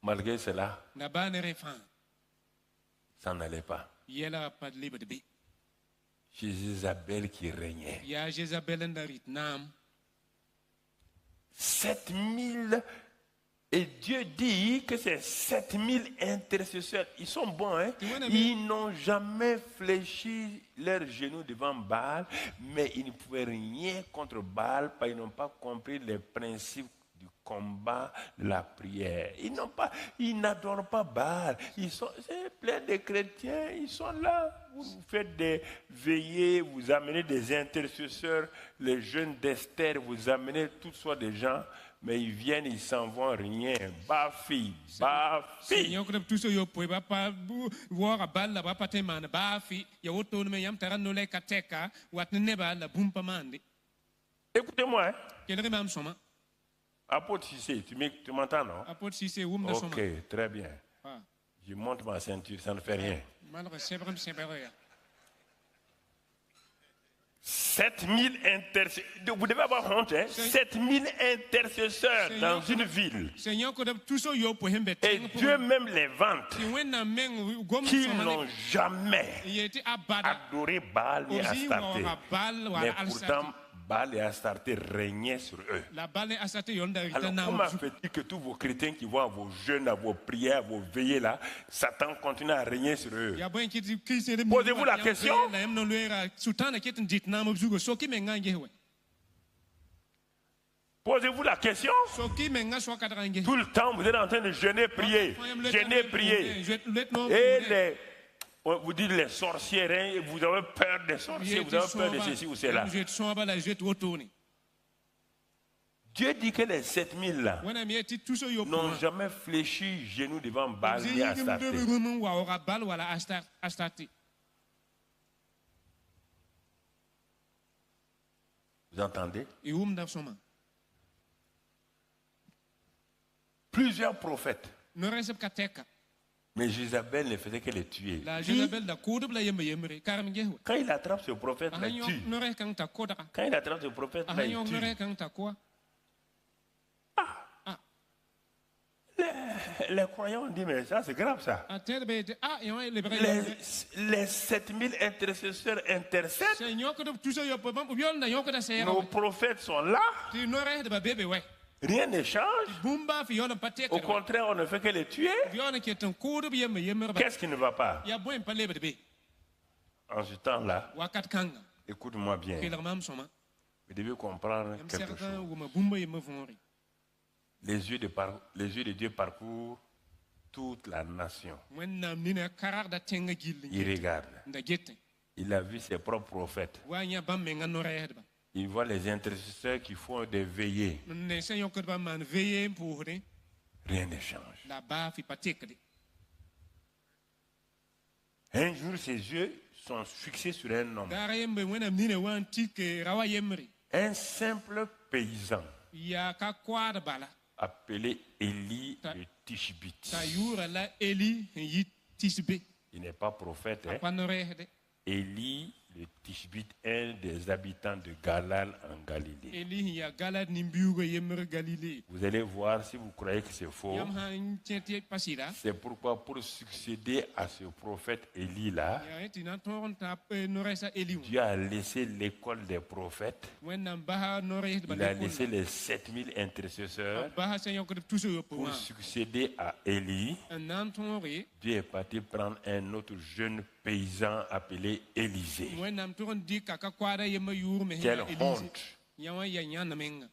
Speaker 1: Malgré cela,
Speaker 2: Na ba ne refan.
Speaker 1: ça n'allait pas.
Speaker 2: Yela pa liba de be.
Speaker 1: C'est Jézabel qui régnait.
Speaker 2: Ya Jezabel nda ritnam.
Speaker 1: 7000. Et Dieu dit que ces 7000 intercesseurs, ils sont bons, hein? Ils n'ont jamais fléchi leurs genoux devant Baal, mais ils ne pouvaient rien contre Baal, parce qu'ils n'ont pas compris les principes du combat, de la prière. Ils n'adorent pas Baal. C'est plein de chrétiens, ils sont là. Vous faites des veillées, vous amenez des intercesseurs, les jeunes d'Esther, vous amenez toutes sortes de gens. Mais ils viennent, ils s'en vont, rien. Bafi.
Speaker 2: Senyo ko tuso yo pu ba pa wa balla ba pate man ba fi ya woto me yam tara no le kateka wat ne ba la bumpa mande.
Speaker 1: Écoutez-moi, hein?
Speaker 2: Quel remam soma.
Speaker 1: Apôtre Cissé, tu m'entends, non?
Speaker 2: Apôtre si c'est wum da soma.
Speaker 1: Ok, très bien.
Speaker 2: Ah.
Speaker 1: Je monte ma ceinture, ça ne fait rien.
Speaker 2: Malre sebram sebera.
Speaker 1: 7000 intercesseurs. Vous devez avoir honte, hein? 7000 intercesseurs dans une ville.
Speaker 2: Senyo ko tuso yo pu hembe.
Speaker 1: Et Dieu même les vante,
Speaker 2: Ti wena men gom
Speaker 1: qui
Speaker 2: soma.
Speaker 1: n'ont jamais
Speaker 2: Yeti abada.
Speaker 1: adoré Baal ni
Speaker 2: Ozi wa
Speaker 1: Astarté.
Speaker 2: bal wa
Speaker 1: Mais
Speaker 2: al
Speaker 1: pourtant, Baal et Astarté régnaient sur eux.
Speaker 2: la balle asate yonda
Speaker 1: Alors,
Speaker 2: ritana.
Speaker 1: comment fait-il que tous vos chrétiens qui vont à vos jeûnes, à vos prières, à vos veillées là, Satan continue à régner sur eux?
Speaker 2: Ya boy ki se de.
Speaker 1: Posez-vous la question.
Speaker 2: La yam no lera sultana ketin ditna mo zugo so ki menga ngewe.
Speaker 1: Posez-vous la question.
Speaker 2: So ki menga so kadra ngewe.
Speaker 1: Tout le temps, vous êtes en train de jeûner, prier. Jeûner, prier. Et vous dites les sorcières, hein, vous avez peur des sorciers, vous avez peur de ceci ou cela. Dieu dit que les 7000 là n'ont jamais fléchi genoux devant Baal ni Astarté. Vous entendez? Plusieurs prophètes. Mais Jézabel ne faisait que les tuer. Quand il attrape ce prophète, il tue. Quand il attrape ce prophète, il tue. Les croyants ont dit, mais ça c'est grave ça. Les 7000 intercesseurs intercèdent. Nos prophètes sont là. Rien ne change. Au contraire, on ne fait que les tuer. Qu'est-ce qui ne va pas? En ce temps-là, écoute-moi bien. Vous devez comprendre quelque chose. Les yeux de Dieu parcourent toute la nation. Il regarde. Il a vu ses propres prophètes. Il voit les intercesseurs qui font des veillées. rien ne change.
Speaker 2: la baa fi pa tekde.
Speaker 1: Un jour, ses yeux sont fixés sur un homme,
Speaker 2: Gara yembe wẽnnaam nina wa n tik rawa yembre.
Speaker 1: un simple paysan
Speaker 2: Yaa ka koaad bala.
Speaker 1: appelé Élie de Tishbite.
Speaker 2: T'a yʋʋra la Eli n yi Tisbe.
Speaker 1: Il n'est pas prophète,
Speaker 2: A
Speaker 1: hein?
Speaker 2: pa noreesde.
Speaker 1: Élie de Tishbite, un des habitants de Galal en Galilée.
Speaker 2: Eli sẽn yaa Galad nimbiuugã yembr Galile.
Speaker 1: Vous allez voir si vous croyez que c'est faux.
Speaker 2: Yãmb sã n kẽ tɩ pa sɩda.
Speaker 1: C'est pourquoi pour succéder à ce prophète Élie-là,
Speaker 2: yaa yẽ tɩ na n tõog n tã noreesa Eli wã.
Speaker 1: Dieu a laissé l'école des prophètes.
Speaker 2: Wẽnnaam basa noreesdbã
Speaker 1: Il a laissé les 7000 intercesseurs
Speaker 2: basa sẽn yõkd tus yopoe
Speaker 1: pour
Speaker 2: wã
Speaker 1: succéder à Élie.
Speaker 2: n na n tõoge.
Speaker 1: Dieu est parti prendre un autre jeune paysan appelé Élisée.
Speaker 2: Wẽnnaam tʋg n dɩka ka koaada yembã yʋʋr me sẽn
Speaker 1: Quelle
Speaker 2: yaa Elise.
Speaker 1: honte!
Speaker 2: Yã wã yaa yãnd menga.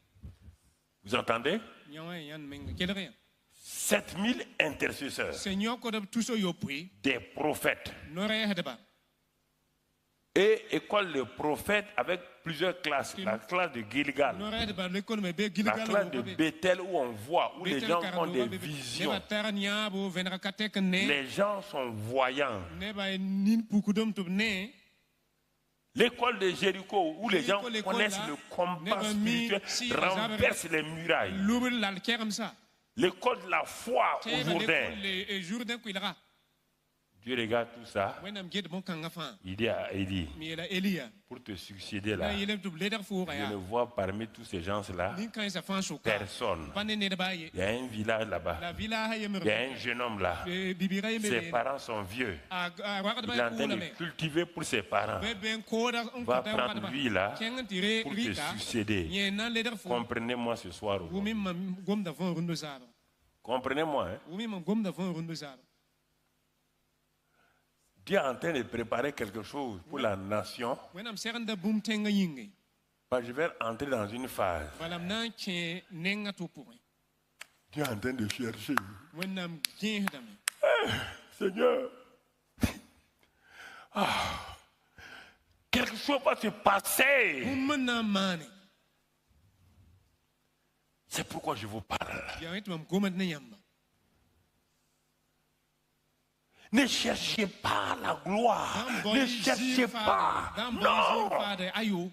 Speaker 1: Vous entendez?
Speaker 2: Yã wã yaa yãnd menga. Kelg yã.
Speaker 1: 7000 intercesseurs,
Speaker 2: Sẽn yõkd tus yopoe
Speaker 1: des prophètes.
Speaker 2: noreesdba.
Speaker 1: Et école de prophètes avec plusieurs classes. La classe de Gilgal,
Speaker 2: Noreesdba lekol me be
Speaker 1: la
Speaker 2: Gilgal
Speaker 1: classe de Bethel où on voit, où les
Speaker 2: Betel
Speaker 1: gens
Speaker 2: karengba
Speaker 1: ont des
Speaker 2: be-
Speaker 1: visions.
Speaker 2: Neba tar n yãabo vẽnega ka tek n ne.
Speaker 1: Les gens sont voyants.
Speaker 2: Neba nin pukdem tɩ b ne.
Speaker 1: L'école de Jéricho où les gens
Speaker 2: L'école
Speaker 1: connaissent
Speaker 2: là,
Speaker 1: le combat
Speaker 2: Neba mi
Speaker 1: spirituel,
Speaker 2: si
Speaker 1: renversent les murailles.
Speaker 2: Lubr la l kɛgemsa.
Speaker 1: L'école de la foi au
Speaker 2: Tẽeba
Speaker 1: Jourdain.
Speaker 2: lekol Jourdain kuɩlga.
Speaker 1: Dieu regarde tout ça.
Speaker 2: Wẽnnaam get bõn-kãngã fãa.
Speaker 1: Il dit à Élie,
Speaker 2: Me yeela Eli yaa.
Speaker 1: pour te succéder
Speaker 2: La
Speaker 1: là,
Speaker 2: yeelame tɩ b ledg fʋʋga
Speaker 1: je ne
Speaker 2: yaa.
Speaker 1: vois parmi tous ces gens-là
Speaker 2: Nin-kãensã fãa soka.
Speaker 1: personne.
Speaker 2: Pa ne nedbã a ye.
Speaker 1: Il y a un village là-bas.
Speaker 2: La village
Speaker 1: Il y a un jeune homme là.
Speaker 2: bibira yembe
Speaker 1: Ses
Speaker 2: be
Speaker 1: parents sont vieux.
Speaker 2: a
Speaker 1: Il est
Speaker 2: wagdba
Speaker 1: en train de
Speaker 2: kʋʋlame.
Speaker 1: cultiver pour ses parents.
Speaker 2: Be ben kooda n
Speaker 1: Va
Speaker 2: kõta
Speaker 1: prendre
Speaker 2: wagdba.
Speaker 1: lui là
Speaker 2: Kẽng n tɩ
Speaker 1: pour te
Speaker 2: rɩka.
Speaker 1: succéder.
Speaker 2: Yẽ na n ledg fʋʋ.
Speaker 1: Comprenez-moi ce soir.
Speaker 2: Wʋ me mam gomda võ rũndã zaadã.
Speaker 1: Comprenez-moi. Hein?
Speaker 2: Wʋ me mam gomda võ rũndã zaadã.
Speaker 1: Dieu est en train de préparer quelque chose pour la nation.
Speaker 2: Wẽnnaam segenda bũmb tẽngã yĩnge.
Speaker 1: Je vais entrer dans une phase.
Speaker 2: Bala m na n kẽ nengã tɩ pʋgẽ.
Speaker 1: Dieu est en train de chercher.
Speaker 2: Wẽnnaam gẽesdame.
Speaker 1: Seigneur. Quelque chose va se passer.
Speaker 2: Bũmb n na n maane.
Speaker 1: C'est pourquoi je vous parle.
Speaker 2: Yaa yẽ tɩ mam gomd ne yãmba.
Speaker 1: Ne cherchez pas la gloire.
Speaker 2: Dãmb
Speaker 1: Ne
Speaker 2: bao
Speaker 1: cherchez
Speaker 2: zɩɩr
Speaker 1: pas.
Speaker 2: faade. Dãmb bao
Speaker 1: Non.
Speaker 2: zɩɩr faade ayo.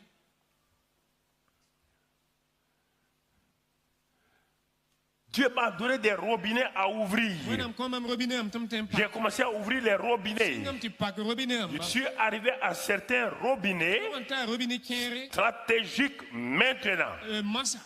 Speaker 1: Dieu m'a donné des robinets à ouvrir.
Speaker 2: Wẽnnaam kõ mam robinet yãmb tɩ m tõe n
Speaker 1: J'ai commencé à ouvrir les robinets.
Speaker 2: Sɩngame tɩ pak robinet
Speaker 1: Je
Speaker 2: yãmba.
Speaker 1: suis arrivé à certains robinets
Speaker 2: Tɩ n taa robinet kẽere.
Speaker 1: stratégiques maintenant.
Speaker 2: Masa.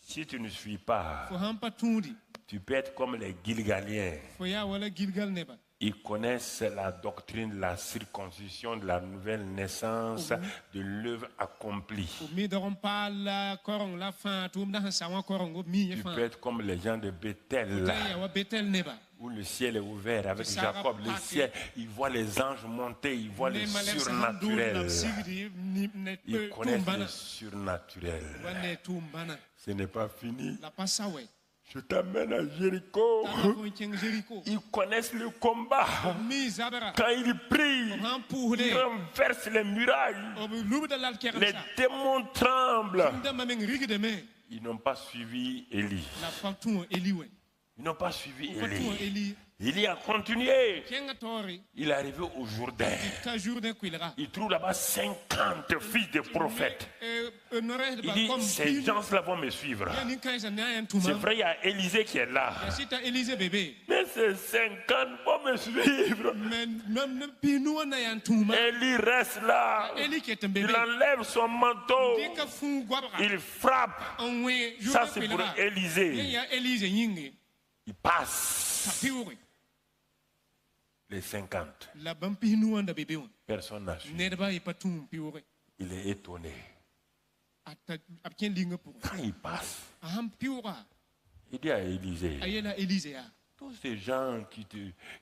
Speaker 1: Si tu ne suis pas,
Speaker 2: Fo sãn pa tũudi.
Speaker 1: tu peux être comme les Gilgaliens.
Speaker 2: Fo yaa wala Gilgal neba.
Speaker 1: Ils connaissent la doctrine de la circoncision, de la nouvelle naissance, de l'œuvre accomplie.
Speaker 2: F mi dog n paal la koreng la fãa tʋʋm da sẽn sa wã koreng b mi yẽ
Speaker 1: Tu
Speaker 2: fãa.
Speaker 1: peux être comme les gens de Bethel,
Speaker 2: T'a yaa wa Betel neba.
Speaker 1: où le ciel est ouvert avec
Speaker 2: Sarah
Speaker 1: Jacob. Le
Speaker 2: Paquet.
Speaker 1: ciel, ils voient les anges monter, ils voient le
Speaker 2: Ne malɛk sã sẽn dʋʋr la b
Speaker 1: surnaturel.
Speaker 2: sigdi ne
Speaker 1: Ils
Speaker 2: tʋʋm
Speaker 1: connaissent le
Speaker 2: bãna.
Speaker 1: surnaturel.
Speaker 2: Wa ne tʋʋm bãna.
Speaker 1: Ce n'est pas fini.
Speaker 2: La pa sa wɛ.
Speaker 1: Je t'amène à Jéricho.
Speaker 2: T'a na fo n kẽng Jerico.
Speaker 1: Ils connaissent le combat.
Speaker 2: Mi zabra.
Speaker 1: Quand ils prient,
Speaker 2: B sãn
Speaker 1: ils
Speaker 2: pʋʋsde.
Speaker 1: renversent les murailles.
Speaker 2: B lubda la
Speaker 1: Les
Speaker 2: kɛgemsa.
Speaker 1: démons tremblent.
Speaker 2: Dãmbã meng rigdame.
Speaker 1: Ils n'ont pas suivi Élie.
Speaker 2: La pa tũ Eli wɛ.
Speaker 1: Ils n'ont pas suivi
Speaker 2: Pa tũ
Speaker 1: Élie.
Speaker 2: Eli.
Speaker 1: Élie a continué.
Speaker 2: Kẽngã taoore.
Speaker 1: Il est arrivé au Jourdain.
Speaker 2: T'a Jourdain kuɩlga.
Speaker 1: Il trouve là-bas 50 fils de prophètes.
Speaker 2: Noreesdbã
Speaker 1: Il dit,
Speaker 2: comme
Speaker 1: ces gens-là vont me suivre.
Speaker 2: yaa nin-kãensã ne a yãn
Speaker 1: C'est
Speaker 2: tʋma.
Speaker 1: vrai, il y a Élisée qui est là.
Speaker 2: Yaa sɩta Elise bebe.
Speaker 1: Mais ces 50 vont me suivre.
Speaker 2: Mais même pinu na yan tuma.
Speaker 1: Élie reste là.
Speaker 2: Eli ket
Speaker 1: Il
Speaker 2: bebe.
Speaker 1: enlève son manteau.
Speaker 2: Dika fu gwabra.
Speaker 1: Il frappe.
Speaker 2: On we
Speaker 1: Ça, c'est pour Élisée.
Speaker 2: Ya Elise yingi.
Speaker 1: Il passe.
Speaker 2: Tapiuri.
Speaker 1: Les 50.
Speaker 2: La bam pinu anda bebe on.
Speaker 1: Personne n'a suivi.
Speaker 2: Nedba y patum piuri.
Speaker 1: Il est étonné.
Speaker 2: Ata abken linga pour.
Speaker 1: Quand il passe,
Speaker 2: Aham piura.
Speaker 1: il dit à Élisée,
Speaker 2: Ayela Elise ya.
Speaker 1: tous ces gens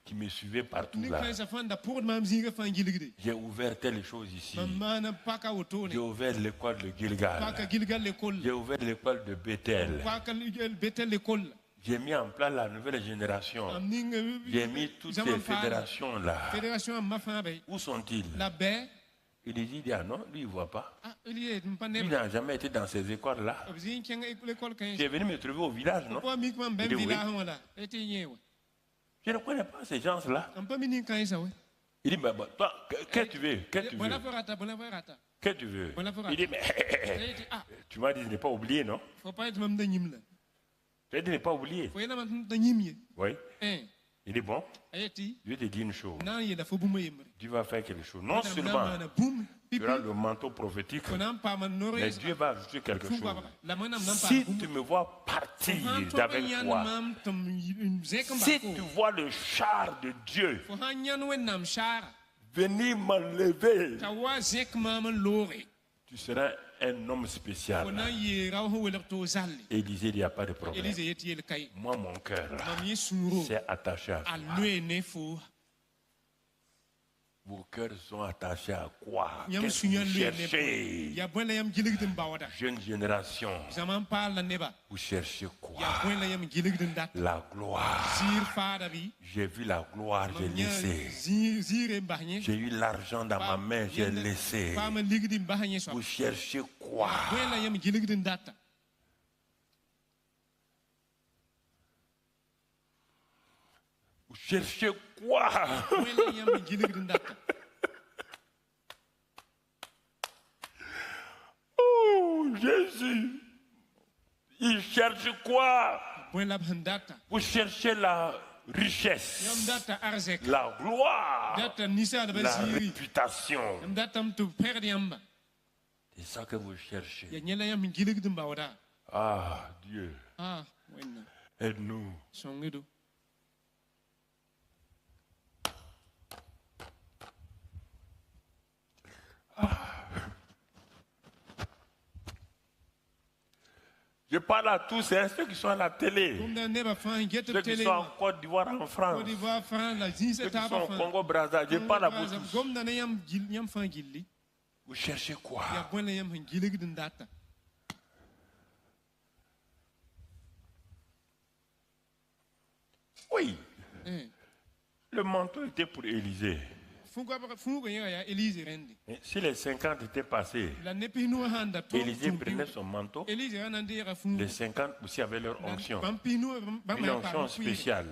Speaker 1: qui me suivaient partout
Speaker 2: Ni
Speaker 1: là,
Speaker 2: kan sa fanda pour mam zinga fan gilgide.
Speaker 1: j'ai ouvert telle chose ici.
Speaker 2: Mamana paka
Speaker 1: J'ai
Speaker 2: otone.
Speaker 1: ouvert l'école de Gilgal.
Speaker 2: Paka gilgal l'école.
Speaker 1: J'ai ouvert l'école de Bethel.
Speaker 2: Paka betel l'école.
Speaker 1: J'ai mis en place la nouvelle génération. J'ai mis toutes ces fédérations-là.
Speaker 2: Fédération ma fin bay.
Speaker 1: Où sont-ils?
Speaker 2: La baie.
Speaker 1: Il dit, ah non, lui, il ne voit pas.
Speaker 2: Eli e mpa
Speaker 1: Lui
Speaker 2: neba
Speaker 1: n'a jamais été dans ces écoles-là.
Speaker 2: obzi kenga l'école kan
Speaker 1: Tu es venu me trouver au village, non?
Speaker 2: ko mi ko
Speaker 1: Il
Speaker 2: ben
Speaker 1: dit, oui.
Speaker 2: villa wala eti nyewe
Speaker 1: Je ne connais pas ces gens-là.
Speaker 2: ampa mini kan isa we
Speaker 1: Il dit, mais toi, qu'est-ce que tu veux? Qu'est-ce que tu
Speaker 2: bona
Speaker 1: veux?
Speaker 2: forata bona forata
Speaker 1: Qu'est-ce que tu veux?
Speaker 2: Voilà, voilà.
Speaker 1: Il dit, mais
Speaker 2: eti
Speaker 1: tu m'as dit de ne pas oublier, non?
Speaker 2: faut pas être même de nyimla
Speaker 1: Tu as dit de ne pas oublier.
Speaker 2: faut yela man de nyimye
Speaker 1: Oui. Il dit, bon,
Speaker 2: eti
Speaker 1: je vais te dire une chose.
Speaker 2: nan yela fo buma yemre
Speaker 1: Tu vas faire quelque chose. Non seulement
Speaker 2: boum
Speaker 1: tu
Speaker 2: pipi
Speaker 1: auras le manteau prophétique,
Speaker 2: konam pa man nore
Speaker 1: mais Dieu va ajouter quelque chose.
Speaker 2: la manam nam pa
Speaker 1: Si tu me vois partir d'avec toi,
Speaker 2: mam tam zekam
Speaker 1: si
Speaker 2: ba
Speaker 1: tu vois le char de Dieu
Speaker 2: fo hanyan wenam shara
Speaker 1: venir m'enlever,
Speaker 2: ta wa zek mam lore
Speaker 1: tu seras un homme spécial.
Speaker 2: fo nan yera ho wela to zalli
Speaker 1: Élisée, il n'y a pas de problème.
Speaker 2: elise yeti yel kay
Speaker 1: Moi, mon cœur, là,
Speaker 2: mam yesuro
Speaker 1: c'est attaché à toi.
Speaker 2: alwe ne fo
Speaker 1: Vos cœurs sont attachés à quoi?
Speaker 2: yam
Speaker 1: Qu'est-ce que
Speaker 2: sunya
Speaker 1: vous
Speaker 2: lwe ne
Speaker 1: cherchez?
Speaker 2: ya bwela yam giligdin bawada
Speaker 1: Jeune génération,
Speaker 2: zaman pa la neba
Speaker 1: vous cherchez quoi?
Speaker 2: ya bwela yam giligdin dat
Speaker 1: La gloire.
Speaker 2: sir fada bi
Speaker 1: J'ai vu la gloire, j'ai
Speaker 2: mam nya
Speaker 1: laissé.
Speaker 2: zire mbahnye
Speaker 1: J'ai eu l'argent dans ma main, j'ai laissé.
Speaker 2: pa ma ligdi mbahanye so
Speaker 1: Vous cherchez quoi?
Speaker 2: bwela yam giligdin dat
Speaker 1: Vous cherchez quoi?
Speaker 2: bwela yam giligdin dat
Speaker 1: Oh, Jésus. Il cherche quoi?
Speaker 2: bwela bhandata
Speaker 1: Vous cherchez la
Speaker 2: yam
Speaker 1: richesse,
Speaker 2: data arzek
Speaker 1: la gloire,
Speaker 2: data nisa da
Speaker 1: la
Speaker 2: basiri
Speaker 1: réputation.
Speaker 2: yam data to perdi yamba
Speaker 1: C'est ça que vous cherchez.
Speaker 2: ya nyela yam giligdin bawada
Speaker 1: Ah, Dieu,
Speaker 2: wenna
Speaker 1: aide-nous.
Speaker 2: songido
Speaker 1: Je parle à tous, hein, ceux qui sont à la télé,
Speaker 2: comme da neba fan get
Speaker 1: ceux qui
Speaker 2: tele
Speaker 1: sont en Côte d'Ivoire, en France,
Speaker 2: Côte d'Ivoire fan la zin
Speaker 1: ceux
Speaker 2: se
Speaker 1: qui sont
Speaker 2: taba
Speaker 1: au
Speaker 2: fan
Speaker 1: Congo, Brazza. Je parle à vous tous.
Speaker 2: comme da yam fan gilli
Speaker 1: Vous cherchez quoi?
Speaker 2: ya bwela yam giligdin data
Speaker 1: Oui, le manteau était pour Élisée.
Speaker 2: fungo ya elise rendi
Speaker 1: Et si les 50 étaient passés,
Speaker 2: la nepi no handa to
Speaker 1: Élisée prenait son manteau.
Speaker 2: elise ran ndira fungo
Speaker 1: Les 50 aussi avaient leur onction.
Speaker 2: pampino
Speaker 1: Une onction spéciale.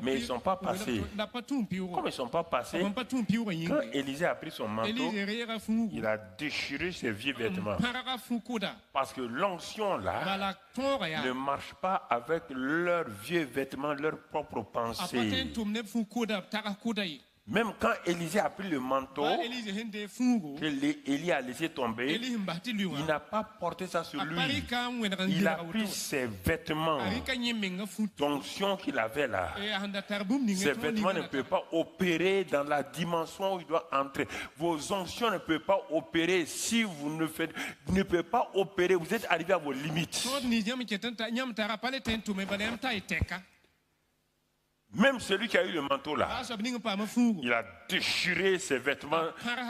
Speaker 1: Mais ils ne sont pas passés.
Speaker 2: la patum piuro
Speaker 1: Comme ils ne sont pas passés,
Speaker 2: comme patum piuro
Speaker 1: quand
Speaker 2: yin
Speaker 1: Élisée a pris son manteau,
Speaker 2: elise rera fungo
Speaker 1: il a déchiré ses vieux vêtements.
Speaker 2: parara funkoda
Speaker 1: Parce que l'onction là
Speaker 2: bala tora ya
Speaker 1: ne marche pas avec leurs vieux vêtements, leurs propres
Speaker 2: apaten
Speaker 1: pensées.
Speaker 2: tum ne funkoda tara koda yi
Speaker 1: Même quand Élisée a pris le manteau
Speaker 2: ba elise hende fungo
Speaker 1: que Élie a laissé tomber,
Speaker 2: eli mbati liwa
Speaker 1: il n'a pas porté ça sur lui.
Speaker 2: aparika ngwena
Speaker 1: Il a
Speaker 2: ngira
Speaker 1: pris ses vêtements
Speaker 2: arika nyemenga futu
Speaker 1: d'onction qu'il avait là.
Speaker 2: e handa tarbum ni
Speaker 1: Ces vêtements ne peuvent pas opérer dans la dimension où il doit entrer. Vos onctions ne peuvent pas opérer si vous ne faites, ne peuvent pas opérer. Vous êtes arrivé à vos limites.
Speaker 2: so ni jam ketanta nyam tara pale tentu me bale am tai teka
Speaker 1: Même celui qui a eu le manteau là,
Speaker 2: asa bning pa ma fungo
Speaker 1: il a déchiré ses vêtements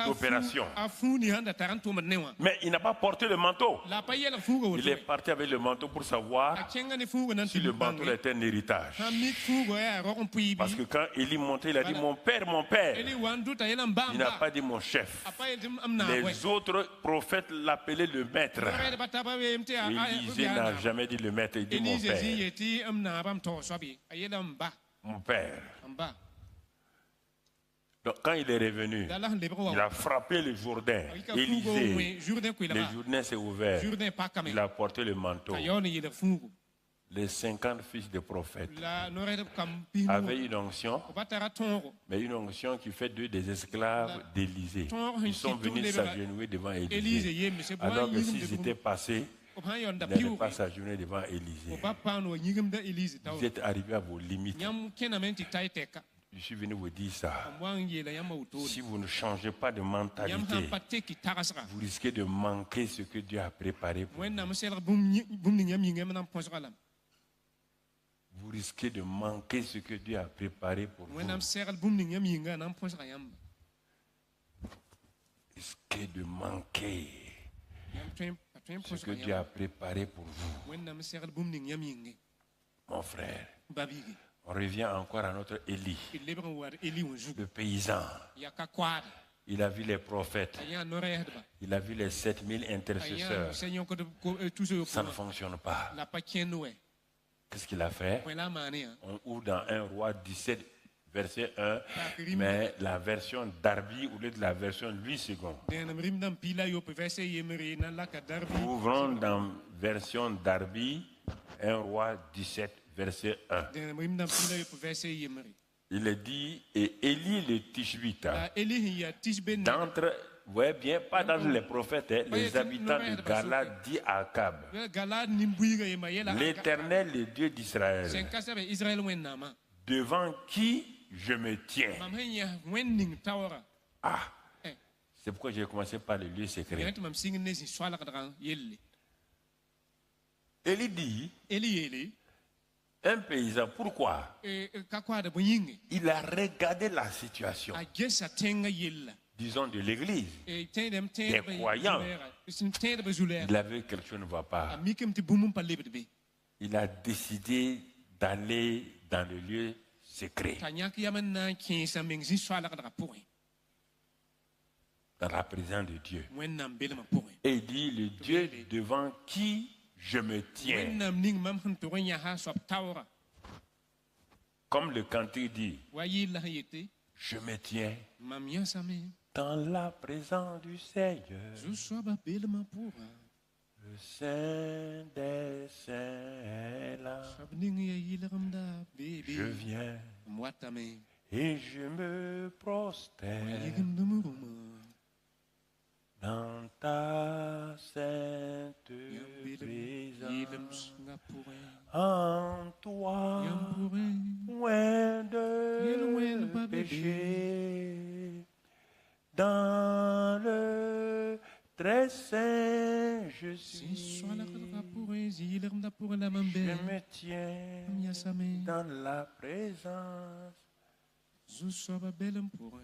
Speaker 1: d'opération.
Speaker 2: a funi handa tarantu newa
Speaker 1: Mais il n'a pas porté le manteau.
Speaker 2: la pa yela fungo
Speaker 1: Il est parti avec le manteau pour
Speaker 2: a
Speaker 1: savoir
Speaker 2: kenga ni fungo nan
Speaker 1: si le manteau était un héritage.
Speaker 2: ha mi fungo ya ro puibi
Speaker 1: Parce que quand Élie montait, il a dit mon père, mon père.
Speaker 2: eli wandu ta yela
Speaker 1: Il n'a
Speaker 2: mbamba
Speaker 1: pas dit mon chef.
Speaker 2: apa yedim amna we
Speaker 1: Les autres prophètes l'appelaient le maître.
Speaker 2: re bata ba we mte a
Speaker 1: Élisée n'a jamais dit le maître, il dit mon
Speaker 2: Elise zi
Speaker 1: père.
Speaker 2: yeti amna bam to sobi ayela mba
Speaker 1: Mon père.
Speaker 2: mba
Speaker 1: Donc quand il est revenu,
Speaker 2: dala hande ba
Speaker 1: il
Speaker 2: wa
Speaker 1: a frappé le Jourdain.
Speaker 2: Ika fungo
Speaker 1: Élisée,
Speaker 2: we jourdain ko
Speaker 1: le
Speaker 2: ila
Speaker 1: Jourdain s'est ouvert.
Speaker 2: jourdain pa kame
Speaker 1: Il a porté le manteau.
Speaker 2: ayoni yela fungo
Speaker 1: Les 50 fils de prophètes
Speaker 2: la no re kam pino
Speaker 1: avaient une onction,
Speaker 2: batara tongo
Speaker 1: mais une onction qui fait d'eux des esclaves d'Élisée. Ils sont venus s'agenouiller devant
Speaker 2: elise
Speaker 1: Élisée.
Speaker 2: yem se bo
Speaker 1: Alors que
Speaker 2: yigum
Speaker 1: s'ils
Speaker 2: de
Speaker 1: étaient passés,
Speaker 2: ko han yonda
Speaker 1: ils n'allaient
Speaker 2: piwo
Speaker 1: pas s'agenouiller devant Élisée.
Speaker 2: ko papa no yigum da elise taw
Speaker 1: Vous êtes arrivés à vos limites.
Speaker 2: nyam kenamenti taiteka
Speaker 1: Je suis venu vous dire ça.
Speaker 2: amwan yela yama utoli
Speaker 1: Si vous ne changez pas de
Speaker 2: nyam
Speaker 1: mentalité,
Speaker 2: han pateki tarasra
Speaker 1: vous risquez de manquer ce que Dieu a préparé pour vous.
Speaker 2: wenna musel bum ni nyam yingam nam ponsalam
Speaker 1: Vous risquez de manquer ce que Dieu a préparé pour vous.
Speaker 2: wenna musel bum ni nyam yinga nam ponsra yamba
Speaker 1: Vous risquez de manquer
Speaker 2: yam twem
Speaker 1: ce
Speaker 2: ponsra
Speaker 1: que Dieu a
Speaker 2: yamba
Speaker 1: préparé pour vous.
Speaker 2: wenna musel bum ni nyam yinga
Speaker 1: Mon frère,
Speaker 2: babigi
Speaker 1: on revient encore à notre Élie,
Speaker 2: ilebra war eli wonju
Speaker 1: le paysan.
Speaker 2: yaka kwara
Speaker 1: Il a vu les prophètes.
Speaker 2: aya no re ba
Speaker 1: Il a vu les 7000
Speaker 2: aya
Speaker 1: intercesseurs.
Speaker 2: Seigneur ko tout ce
Speaker 1: Ça ne fonctionne pas.
Speaker 2: la pa ken ouais
Speaker 1: Qu'est-ce qu'il a fait?
Speaker 2: point la mani
Speaker 1: On ouvre dans 1 Roi 17, verset 1, mais la version Darby au lieu de la version Louis II.
Speaker 2: den rim dam pila yo pe verset yemri na la ka darbi
Speaker 1: Ouvrons dans version Darby, 1 Roi 17, verset 1.
Speaker 2: den rim dam pila yo pe verset yemri
Speaker 1: Il est dit, et Élie le Tishbite,
Speaker 2: eli ya tishben
Speaker 1: d'entre, vous voyez bien, pas d'entre les prophètes, hein, les habitants de Galad dit à Akab,
Speaker 2: galad nimbuiga yema yela
Speaker 1: l'Éternel, le Dieu d'Israël,
Speaker 2: sen kasabe Israël wennama
Speaker 1: devant qui je me tiens.
Speaker 2: mam henya wenning tawara
Speaker 1: Ah, c'est pourquoi j'ai commencé par le lieu secret.
Speaker 2: yent mam singin nesi swala kadran yelle
Speaker 1: Élie dit,
Speaker 2: eli
Speaker 1: un paysan, pourquoi?
Speaker 2: kakwa de boyinge
Speaker 1: Il a regardé la situation,
Speaker 2: a gesa tenga yella
Speaker 1: disons, de l'église.
Speaker 2: tendem
Speaker 1: Des croyants.
Speaker 2: tendem zulera
Speaker 1: Il a vu que quelque chose ne va pas.
Speaker 2: amikem ti bumum palebde
Speaker 1: Il a décidé d'aller dans le lieu secret,
Speaker 2: tanyak yaman na kinsa mengzi swala kadra pour
Speaker 1: dans la présence de Dieu.
Speaker 2: wennam belma pour
Speaker 1: Et il dit, le Dieu devant qui je me tiens.
Speaker 2: wennam ning mam hun to nya ha swap tawra
Speaker 1: Comme le cantique dit,
Speaker 2: wa yilla yete
Speaker 1: je me tiens
Speaker 2: mam yasame
Speaker 1: dans la présence du Seigneur,
Speaker 2: zu swaba belma pour
Speaker 1: le Saint des Saints est là.
Speaker 2: sabning ya yilramda bebe
Speaker 1: Je viens
Speaker 2: mwatame
Speaker 1: et je me prosterne
Speaker 2: yigum dumuruma
Speaker 1: dans ta sainte
Speaker 2: yilum
Speaker 1: présence.
Speaker 2: ngapure
Speaker 1: En toi,
Speaker 2: yampure
Speaker 1: loin
Speaker 2: Loin
Speaker 1: de
Speaker 2: de
Speaker 1: péché, dans le très saint je
Speaker 2: si
Speaker 1: suis.
Speaker 2: swala kadra pour yilramda pour la
Speaker 1: Je
Speaker 2: mambe
Speaker 1: me tiens
Speaker 2: yasame
Speaker 1: dans la présence.
Speaker 2: zu swaba belum pour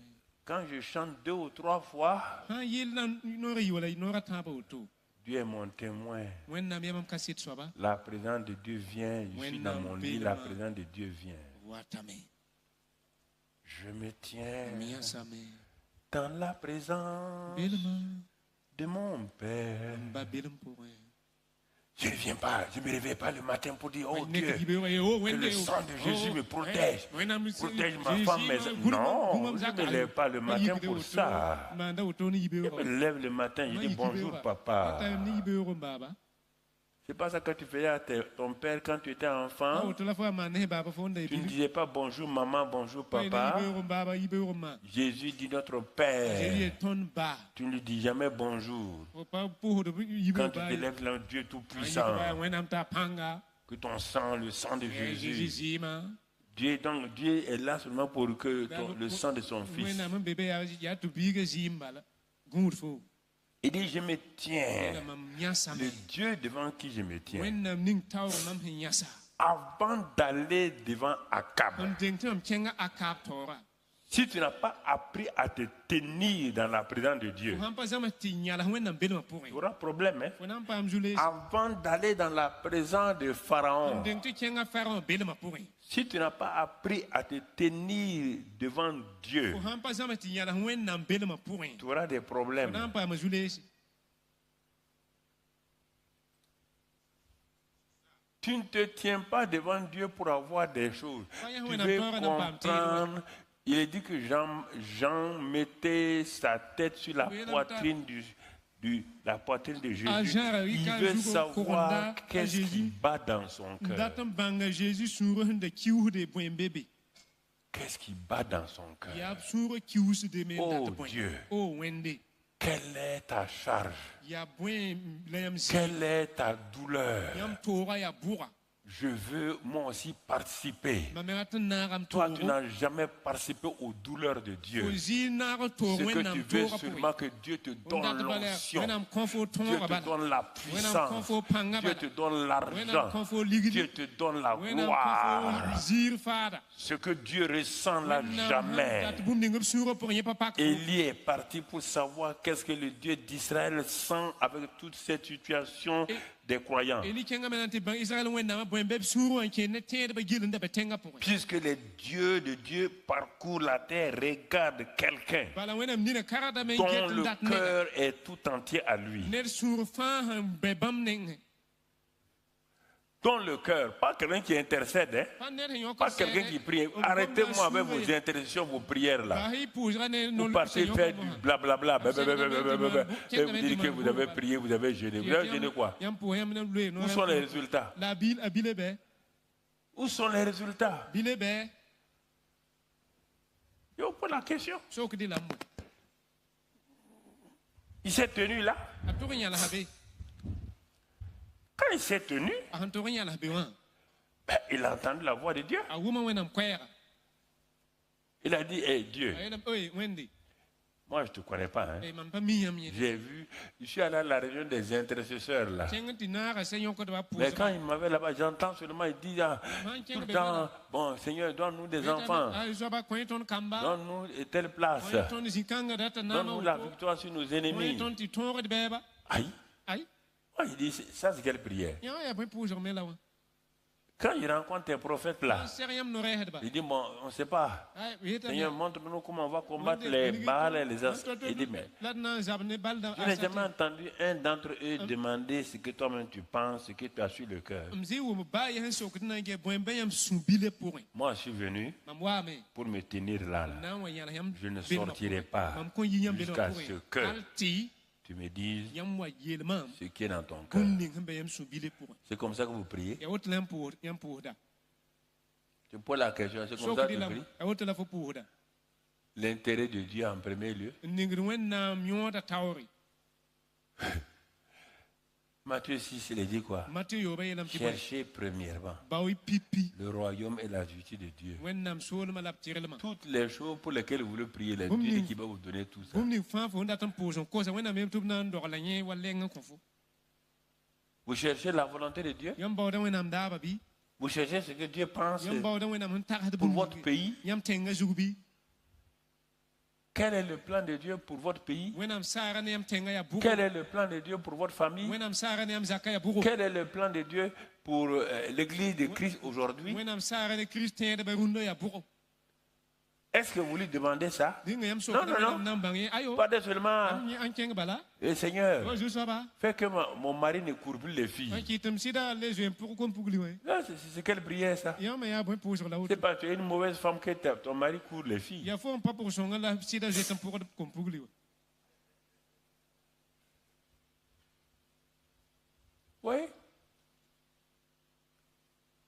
Speaker 1: Quand je chante 2 ou 3 fois,
Speaker 2: ha yilla nori wala nora taba auto
Speaker 1: Dieu est mon témoin.
Speaker 2: wennam yamam kasit swaba
Speaker 1: La présence de Dieu vient. Je suis dans mon lit, la présence de Dieu vient.
Speaker 2: watame
Speaker 1: Je me tiens
Speaker 2: miyasame
Speaker 1: dans la présence
Speaker 2: belma
Speaker 1: de mon Père.
Speaker 2: ba belum pour
Speaker 1: Je ne viens pas, je ne me réveille pas le matin pour dire, oh Dieu,
Speaker 2: que
Speaker 1: que le sang de Jésus me protège. Protège ma femme, mais non, je ne me lève pas le matin pour ça. Je me lève le matin, je dis bonjour papa. C'est pas ça que tu faisais à ton père quand tu étais enfant. Tu ne disais pas bonjour maman, bonjour papa. Jésus dit notre Père. Tu ne lui dis jamais bonjour. Quand tu te lèves là, Dieu Tout-Puissant, que ton sang, le sang de Jésus, Dieu est là seulement pour que le sang de son Fils. Il dit, je me tiens, le Dieu devant qui je me tiens, avant d'aller devant Akab. Si tu n'as pas appris à te tenir dans la présence de Dieu, tu auras problème. Hein? Avant d'aller dans la présence de Pharaon, si tu n'as pas appris à te tenir devant Dieu, tu auras des problèmes. Tu ne te tiens pas devant Dieu pour avoir des choses. Tu veux comprendre. Il est dit que Jean mettait sa tête sur la poitrine la poitrine de Jésus. Il veut savoir qu'est-ce qui bat dans son cœur. Qu'est-ce qui bat dans son cœur? Oh Dieu, quelle est ta charge? Quelle est ta douleur? Je veux moi aussi participer. Toi, tu n'as jamais participé aux douleurs de Dieu. Ce que tu veux seulement que Dieu te donne l'onction, Dieu te donne la puissance, Dieu te donne l'argent, Dieu te donne la gloire. Ce que Dieu ressent là jamais. Élie est parti pour savoir qu'est-ce que le Dieu d'Israël sent avec toute cette situation des croyants.
Speaker 2: eli kenga menanti bang Israël wenda bo mbeb suru en kene tede ba gilende ba tenga pour
Speaker 1: Puisque les dieux de Dieu parcourent la terre, regarde quelqu'un
Speaker 2: bala wena mnina karada men
Speaker 1: dont
Speaker 2: get
Speaker 1: le
Speaker 2: dat
Speaker 1: cœur est tout entier à lui.
Speaker 2: ner suru fa han be bam ning
Speaker 1: Dont le cœur, pas quelqu'un qui intercède, hein?
Speaker 2: pa ner hen
Speaker 1: Pas quelqu'un qui prie. Arrêtez-moi avec vos intercessions, vos prières là.
Speaker 2: ba hi poujra ne
Speaker 1: Vous partez faire du blablabla. Et vous dites que vous avez prié, vous avez jeûné. Vous avez jeûné quoi?
Speaker 2: yam pour yam le
Speaker 1: Où sont les résultats?
Speaker 2: la bil abile be
Speaker 1: Où sont les résultats?
Speaker 2: bile be
Speaker 1: Je vous pose la question.
Speaker 2: sok di lam
Speaker 1: Il s'est tenu là.
Speaker 2: atonya la habe
Speaker 1: Quand il s'est tenu,
Speaker 2: antonya la be wan
Speaker 1: il a entendu la voix de Dieu.
Speaker 2: a woman wenam kwera
Speaker 1: Il a dit, hey Dieu,
Speaker 2: ayam oi wendi
Speaker 1: moi je ne te connais pas. Hein.
Speaker 2: e mam pa mi yam ye
Speaker 1: J'ai vu, je suis allé à la région des intercesseurs là.
Speaker 2: cengti nara seyon ko ba
Speaker 1: Mais quand
Speaker 2: poujra
Speaker 1: il m'avait là-bas, j'entends seulement, il dit, ah, tout le temps, bon Seigneur, donne-nous des enfants.
Speaker 2: ay zoba ko ton kamba
Speaker 1: Donne-nous telle place.
Speaker 2: ko ton zikanga data
Speaker 1: Donne-nous
Speaker 2: nama
Speaker 1: la victoire sur nos
Speaker 2: ko
Speaker 1: ennemis.
Speaker 2: ton ti tore de beba
Speaker 1: Aïe.
Speaker 2: ay
Speaker 1: Moi, il dit, ça c'est quelle prière?
Speaker 2: ya ba poujra me la wa
Speaker 1: Quand il rencontre un prophète là,
Speaker 2: seriam no rehed ba
Speaker 1: il dit, bon, on ne sait pas.
Speaker 2: ay weta
Speaker 1: Seigneur, montre-nous comment on va combattre les Baals et les As. Il dit, mais
Speaker 2: là na zabne balda
Speaker 1: je n'ai jamais entendu un d'entre eux demander ce que toi-même tu penses, ce que tu as sur le cœur.
Speaker 2: mzi wo ba ya so ko na ge boen bayam subile pour
Speaker 1: Moi, je suis venu
Speaker 2: mam wa me
Speaker 1: pour me tenir là.
Speaker 2: na wa yana yam
Speaker 1: Je ne sortirai pas
Speaker 2: mam ko yiyam be
Speaker 1: jusqu'à ce que
Speaker 2: alti
Speaker 1: tu me dises
Speaker 2: yam wa yel mam
Speaker 1: ce qui est dans ton cœur.
Speaker 2: kunning hamba yam subile pour
Speaker 1: C'est comme ça que vous priez.
Speaker 2: ya wot lam pour yam pour da
Speaker 1: Je pose la question, c'est
Speaker 2: so
Speaker 1: comme
Speaker 2: ko
Speaker 1: ça
Speaker 2: di
Speaker 1: que tu
Speaker 2: lam
Speaker 1: pries.
Speaker 2: ya wot la fo pour da
Speaker 1: L'intérêt de Dieu en premier lieu.
Speaker 2: ningir wenna myota tawri
Speaker 1: Matthieu 6, il dit quoi?
Speaker 2: mati yo ba yelam ti
Speaker 1: Cherchez premièrement
Speaker 2: bawi pipi
Speaker 1: le royaume et la justice de Dieu.
Speaker 2: wennam sol ma lap tirelma
Speaker 1: Toutes les choses pour lesquelles vous voulez prier, les
Speaker 2: Vous
Speaker 1: Dieu
Speaker 2: me-
Speaker 1: qui va vous donner tout ça.
Speaker 2: bumni fa fo ndatan pojon ko sa wennam yem tubna ndo la nye walle nga ko fo
Speaker 1: Vous cherchez la volonté de Dieu.
Speaker 2: yam bawda wennam da ba bi
Speaker 1: Vous cherchez ce que Dieu pense
Speaker 2: yam bawda wennam hun taxat
Speaker 1: pour votre pays.
Speaker 2: yam tenga zugubi
Speaker 1: Quel est le plan de Dieu pour votre pays?
Speaker 2: wennam sara ne yam tenga ya bugo
Speaker 1: Quel est le plan de Dieu pour votre famille?
Speaker 2: wennam sara ne yam zakka ya bugo
Speaker 1: Quel est le plan de Dieu pour l'église de Christ aujourd'hui?
Speaker 2: wennam sara ne christian de barundo ya bugo
Speaker 1: Est-ce que vous lui demandez ça?
Speaker 2: dinga yam so
Speaker 1: Non,
Speaker 2: ko
Speaker 1: non,
Speaker 2: wennam
Speaker 1: non.
Speaker 2: nam bangi ayo
Speaker 1: Pas de seulement,
Speaker 2: an kenga bala
Speaker 1: Seigneur,
Speaker 2: o ju soba
Speaker 1: fais que mon mari ne court plus les filles.
Speaker 2: an ki tum sida les jeux pour kon pugli we
Speaker 1: Là, c'est quelle prière ça?
Speaker 2: yam ya bon pour la
Speaker 1: C'est pas tu es une mauvaise femme que ton mari court les filles.
Speaker 2: ya fo pas pour son la sida je tum pour kon pugli we
Speaker 1: Oui.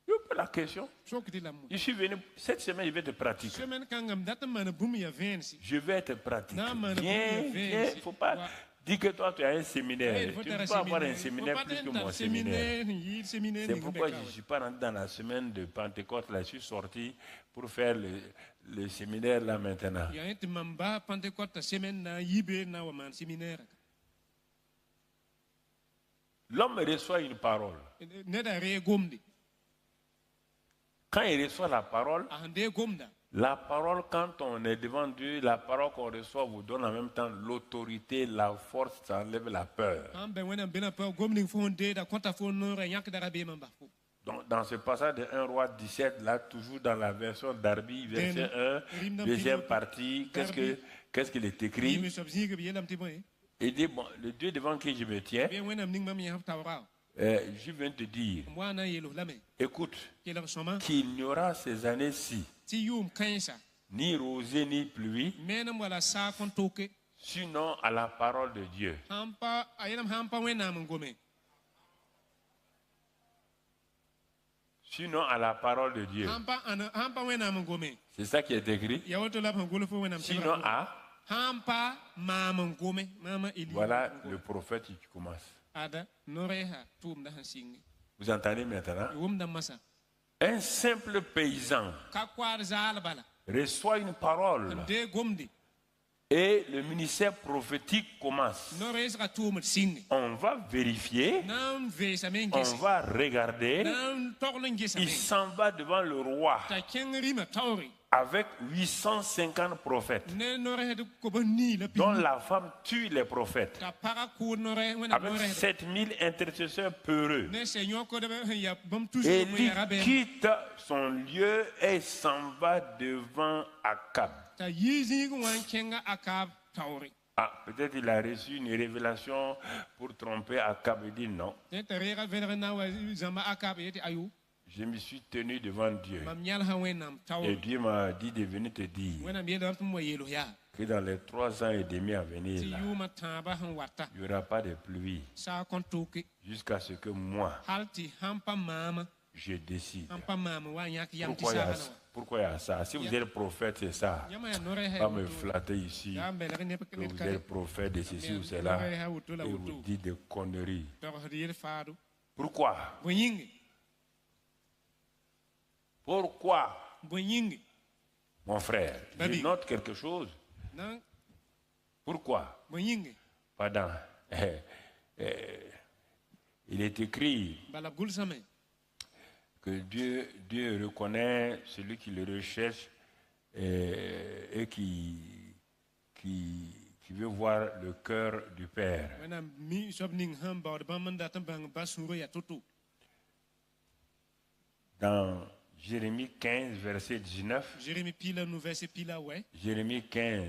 Speaker 1: Je pose la question.
Speaker 2: so ko di lam
Speaker 1: Je suis venu, cette semaine, je vais te pratiquer.
Speaker 2: semaine kangam data man bum ya vensi
Speaker 1: Je vais te pratiquer.
Speaker 2: Non, mais
Speaker 1: Viens,
Speaker 2: le
Speaker 1: viens. Il ne faut pas
Speaker 2: Ouais.
Speaker 1: dire que toi, tu as un séminaire.
Speaker 2: il faut
Speaker 1: Tu
Speaker 2: faire
Speaker 1: ne
Speaker 2: un
Speaker 1: peux pas avoir un
Speaker 2: séminaire.
Speaker 1: séminaire plus que mon séminaire.
Speaker 2: séminaire
Speaker 1: C'est pourquoi je ne suis pas rentré dans la semaine de Pentecôte. Là, je suis sorti pour faire le séminaire là maintenant.
Speaker 2: ya ent mamba Pentecôte semaine na yibe na wa man séminaire
Speaker 1: L'homme reçoit une parole.
Speaker 2: ne da re gomdi
Speaker 1: Quand il reçoit la parole,
Speaker 2: ande gomda
Speaker 1: la parole, quand on est devant Dieu, la parole qu'on reçoit vous donne en même temps l'autorité, la force, ça enlève la peur.
Speaker 2: ambe wena bena pa gomni fo de da konta fo no re yak da be mamba fo
Speaker 1: Donc, dans ce passage de 1 roi 17, là, toujours dans la version d'Arbi, verset 1, deuxième partie, qu'est-ce qu'il est écrit?
Speaker 2: mi sob zinga bi yelam ti boy
Speaker 1: Il dit, bon, le Dieu devant qui je me tiens,
Speaker 2: be wena ning mam ya tawra
Speaker 1: je viens te dire,
Speaker 2: moi na yelo lame
Speaker 1: écoute,
Speaker 2: ke la soma
Speaker 1: qu'il n'y aura ces années-ci,
Speaker 2: ti yum kansa
Speaker 1: ni rosée ni pluie,
Speaker 2: menam wala sa kon toke
Speaker 1: sinon à la parole de Dieu.
Speaker 2: hampa ayelam hampa wena man gome
Speaker 1: Sinon à la parole de Dieu.
Speaker 2: hampa wena man gome
Speaker 1: C'est ça qui est écrit.
Speaker 2: ya woto la ngolo fo wena
Speaker 1: Sinon à,
Speaker 2: hampa mama ngome mama ili
Speaker 1: voilà le prophète qui commence.
Speaker 2: ada noreha tum da hansingi
Speaker 1: Vous entendez maintenant?
Speaker 2: wum da masa
Speaker 1: Un simple paysan
Speaker 2: ka kwar zal bala
Speaker 1: reçoit une parole
Speaker 2: de gomdi
Speaker 1: et le ministère prophétique commence.
Speaker 2: nores ka tum singi
Speaker 1: On va vérifier,
Speaker 2: nan ve sa men
Speaker 1: on
Speaker 2: gesi
Speaker 1: va regarder.
Speaker 2: nan toklo ngesa
Speaker 1: Il
Speaker 2: men
Speaker 1: s'en va devant le roi.
Speaker 2: ta kengri ma tawri
Speaker 1: avec 850 prophètes,
Speaker 2: ne nore de ko ba ni la
Speaker 1: dont la femme tue les prophètes,
Speaker 2: ta para ko nore wena
Speaker 1: avec
Speaker 2: nore
Speaker 1: 7000 intercesseurs peureux.
Speaker 2: ne seigneur ko de ya bam toujours ko
Speaker 1: Élie
Speaker 2: ya ben
Speaker 1: quitte son lieu et s'en va devant Akab.
Speaker 2: ta yizi ko wan kenga akab tawri
Speaker 1: Ah, peut-être il a reçu une révélation pour tromper Akab. Il dit non.
Speaker 2: ne terera venre na wa zama akab yeti ayu
Speaker 1: Je me suis tenu devant Dieu.
Speaker 2: mam nyal ha wenam
Speaker 1: Et
Speaker 2: tawri
Speaker 1: Dieu m'a dit de venir te dire
Speaker 2: wena mi da tum yelo ya
Speaker 1: que dans les 3 ans et demi à venir,
Speaker 2: ti
Speaker 1: là,
Speaker 2: yuma taba han wata
Speaker 1: il n'y aura pas de pluie
Speaker 2: sa kontuki
Speaker 1: jusqu'à ce que moi,
Speaker 2: halti hampa mama
Speaker 1: je décide.
Speaker 2: hampa mama wa nyak yam ti
Speaker 1: Pourquoi il y a ça? Si vous êtes prophète, c'est ça.
Speaker 2: yama ya nore
Speaker 1: Pas
Speaker 2: ha
Speaker 1: me flatter ici
Speaker 2: ya mbele ne
Speaker 1: que vous êtes prophète de ceci ou cela et vous dites des conneries. Pourquoi?
Speaker 2: Boyingi
Speaker 1: Pourquoi,
Speaker 2: boyingi
Speaker 1: mon frère?
Speaker 2: Babi.
Speaker 1: Je note quelque chose.
Speaker 2: nan
Speaker 1: Pourquoi?
Speaker 2: boyingi
Speaker 1: Pardon. Il est écrit
Speaker 2: bala gulsame
Speaker 1: que Dieu reconnaît celui qui le recherche et qui veut voir le cœur du Père.
Speaker 2: wana mi sobning hamba de bamanda tambang basuro ya tutu
Speaker 1: Dans Jérémie 15, verset 19,
Speaker 2: Jérémie pila nou verset pila ouais
Speaker 1: Jérémie 15,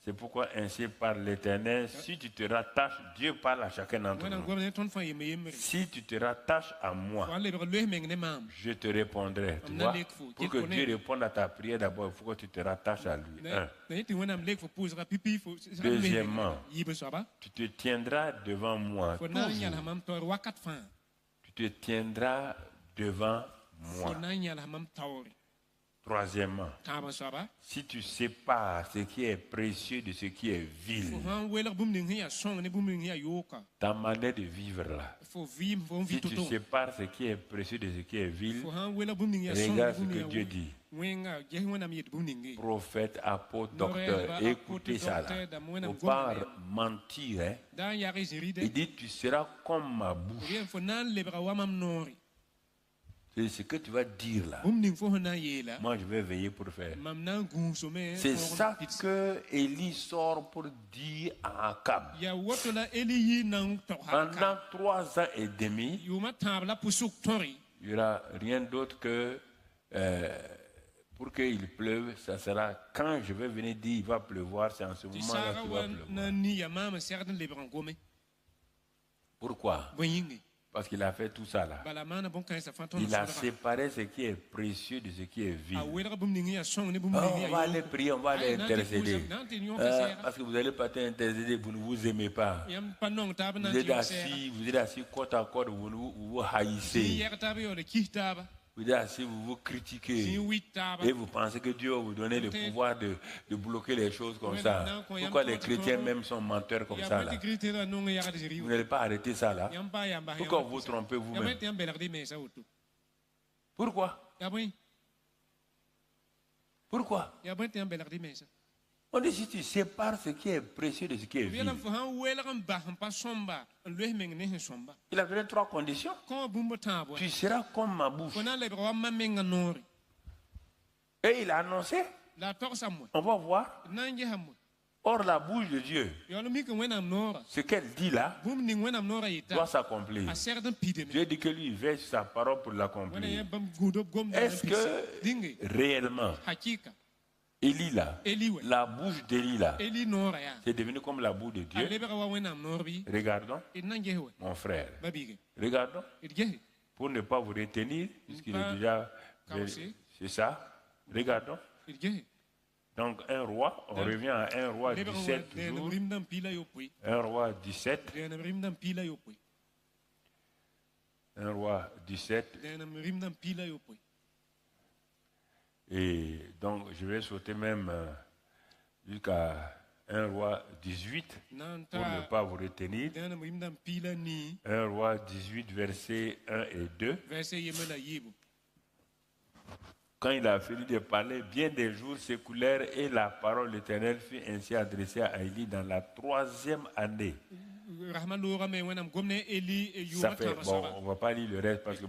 Speaker 1: c'est pourquoi ainsi parle l'Éternel, si tu te rattaches, Dieu parle à chacun d'entre
Speaker 2: wana
Speaker 1: nous.
Speaker 2: ngomne ton fa yeme yemre
Speaker 1: Si tu te rattaches à moi,
Speaker 2: wale be le mengne mam
Speaker 1: je te répondrai. Tu
Speaker 2: Amna
Speaker 1: vois,
Speaker 2: lekfo,
Speaker 1: pour que
Speaker 2: qu'il
Speaker 1: Dieu
Speaker 2: connaît.
Speaker 1: réponde à ta prière, d'abord, il faut que tu te rattaches à lui. Un.
Speaker 2: na yiti wana mlek fo pousera pipi fo
Speaker 1: Deuxièmement,
Speaker 2: yibe soba
Speaker 1: tu te tiendras devant moi.
Speaker 2: fo na
Speaker 1: Toujours.
Speaker 2: nyal hamam tor wakat fa
Speaker 1: Tu te tiendras devant
Speaker 2: fo
Speaker 1: moi.
Speaker 2: na nyal hamam tawri
Speaker 1: Troisièmement,
Speaker 2: taba soba
Speaker 1: si tu sépares ce qui est précieux de ce qui est vil,
Speaker 2: fo han weler bumning ya song ne bumning ya yoka
Speaker 1: ta manière de vivre là,
Speaker 2: fo vim fo
Speaker 1: si tu
Speaker 2: vituto
Speaker 1: sépares ce qui est précieux de ce qui est vil,
Speaker 2: fo han weler bumning ya song
Speaker 1: regarde ce que Dieu dit.
Speaker 2: wenga je wana mi bumning
Speaker 1: Prophète, apôtre,
Speaker 2: Nore
Speaker 1: docteur,
Speaker 2: ba
Speaker 1: écoutez
Speaker 2: apôtre,
Speaker 1: ça
Speaker 2: docteur,
Speaker 1: là.
Speaker 2: da mwena
Speaker 1: Faut
Speaker 2: mgombe.
Speaker 1: pas mentir. Hein.
Speaker 2: da yari ziride
Speaker 1: Il dit, tu seras comme ma bouche.
Speaker 2: rien fo nan lebra wamam nori
Speaker 1: C'est ce que tu vas dire là.
Speaker 2: bumning fo na yela
Speaker 1: Moi, je vais veiller pour faire.
Speaker 2: mam nan gunsome
Speaker 1: C'est ça que Élie sort pour dire à Akab.
Speaker 2: ya wotola eliyi nan to
Speaker 1: Pendant 3 ans et demi,
Speaker 2: yuma tabla pusuk tori
Speaker 1: il n'y aura rien d'autre que pour qu'il pleuve, ça sera quand je vais venir dire il va pleuvoir, c'est en ce
Speaker 2: ti
Speaker 1: moment-là
Speaker 2: sara
Speaker 1: qu'il va
Speaker 2: wan
Speaker 1: pleuvoir.
Speaker 2: na ni ya mama serdan lebran gome
Speaker 1: Pourquoi?
Speaker 2: boyingi
Speaker 1: Parce qu'il a fait tout ça là.
Speaker 2: bala mana bon kan sa fanton
Speaker 1: Il a séparé ce qui est précieux de ce qui est vil.
Speaker 2: a welra bumning ya song ne
Speaker 1: Oh,
Speaker 2: bumning ya
Speaker 1: on va aller prier, on va aller intercéder. Parce que vous allez pas intercéder, vous ne vous aimez pas.
Speaker 2: yam panong tab nan
Speaker 1: Vous êtes
Speaker 2: ti
Speaker 1: assis côte à côte, vous
Speaker 2: si
Speaker 1: haïssez.
Speaker 2: yer tab yo le kitaba
Speaker 1: Vous êtes assis, vous vous
Speaker 2: si
Speaker 1: critiquez.
Speaker 2: witaba
Speaker 1: Et vous pensez que Dieu va vous donner le pouvoir de bloquer les choses comme ça. Pourquoi les chrétiens même sont menteurs comme ça là?
Speaker 2: ya kritera non ya ga ziri
Speaker 1: Vous n'allez pas arrêter ça là.
Speaker 2: yam ba yam ba
Speaker 1: Pourquoi vous trompez
Speaker 2: ya
Speaker 1: vous-même?
Speaker 2: met yam belardi me sa wutu
Speaker 1: Pourquoi?
Speaker 2: ya boy
Speaker 1: Pourquoi?
Speaker 2: ya met yam belardi me sa
Speaker 1: On dit si tu sépares ce qui est précieux de ce qui est vil.
Speaker 2: Welam fo han welam ba han pa somba le meng ne somba
Speaker 1: Il a donné 3 conditions.
Speaker 2: ko bumbo tabo
Speaker 1: Tu seras comme ma bouche.
Speaker 2: fo na le bra wa menga nori
Speaker 1: Et il a annoncé,
Speaker 2: la tor samwe
Speaker 1: on va voir.
Speaker 2: nan je hamwe
Speaker 1: Or la bouche de Dieu,
Speaker 2: yo no mi ko wenam nora
Speaker 1: ce qu'elle dit là,
Speaker 2: bum ning wenam nora
Speaker 1: doit
Speaker 2: yita
Speaker 1: s'accomplir.
Speaker 2: a serdan pide me
Speaker 1: Dieu dit que lui, il veille sur sa parole pour
Speaker 2: wana
Speaker 1: l'accomplir.
Speaker 2: ya bam gudo gom
Speaker 1: Est-ce que
Speaker 2: dingi
Speaker 1: réellement,
Speaker 2: hakika
Speaker 1: Élie là,
Speaker 2: eliwe
Speaker 1: la bouche d'Élie là,
Speaker 2: eli nora ya
Speaker 1: c'est devenu comme la bouche de
Speaker 2: a
Speaker 1: Dieu?
Speaker 2: le bra wa wenam norbi
Speaker 1: Regardons,
Speaker 2: nan je we
Speaker 1: mon frère.
Speaker 2: babige
Speaker 1: Regardons,
Speaker 2: idge
Speaker 1: pour ne pas vous retenir, puisqu'il
Speaker 2: Pas
Speaker 1: est déjà...
Speaker 2: causé.
Speaker 1: C'est ça. Regardons.
Speaker 2: idge
Speaker 1: Donc, un roi, on revient à 1 roi
Speaker 2: le bra
Speaker 1: 17
Speaker 2: de
Speaker 1: toujours.
Speaker 2: rim dan pila yo pui
Speaker 1: 1 roi 17.
Speaker 2: de rim dan pila yo pui
Speaker 1: 1 roi 17.
Speaker 2: de rim dan pila yo pui
Speaker 1: Et donc, je vais sauter même jusqu'à 1 roi 18
Speaker 2: nan
Speaker 1: pour ne
Speaker 2: ta
Speaker 1: pas vous retenir.
Speaker 2: de rim dan pila ni
Speaker 1: 1 roi 18, versets 1 et 2.
Speaker 2: verset yemela yibu
Speaker 1: Quand il a fini de parler, bien des jours s'écoulèrent et la parole de l'Éternel fut ainsi adressée à Élie dans la 3e année. Ça fait, bon, on ne va pas lire le reste parce que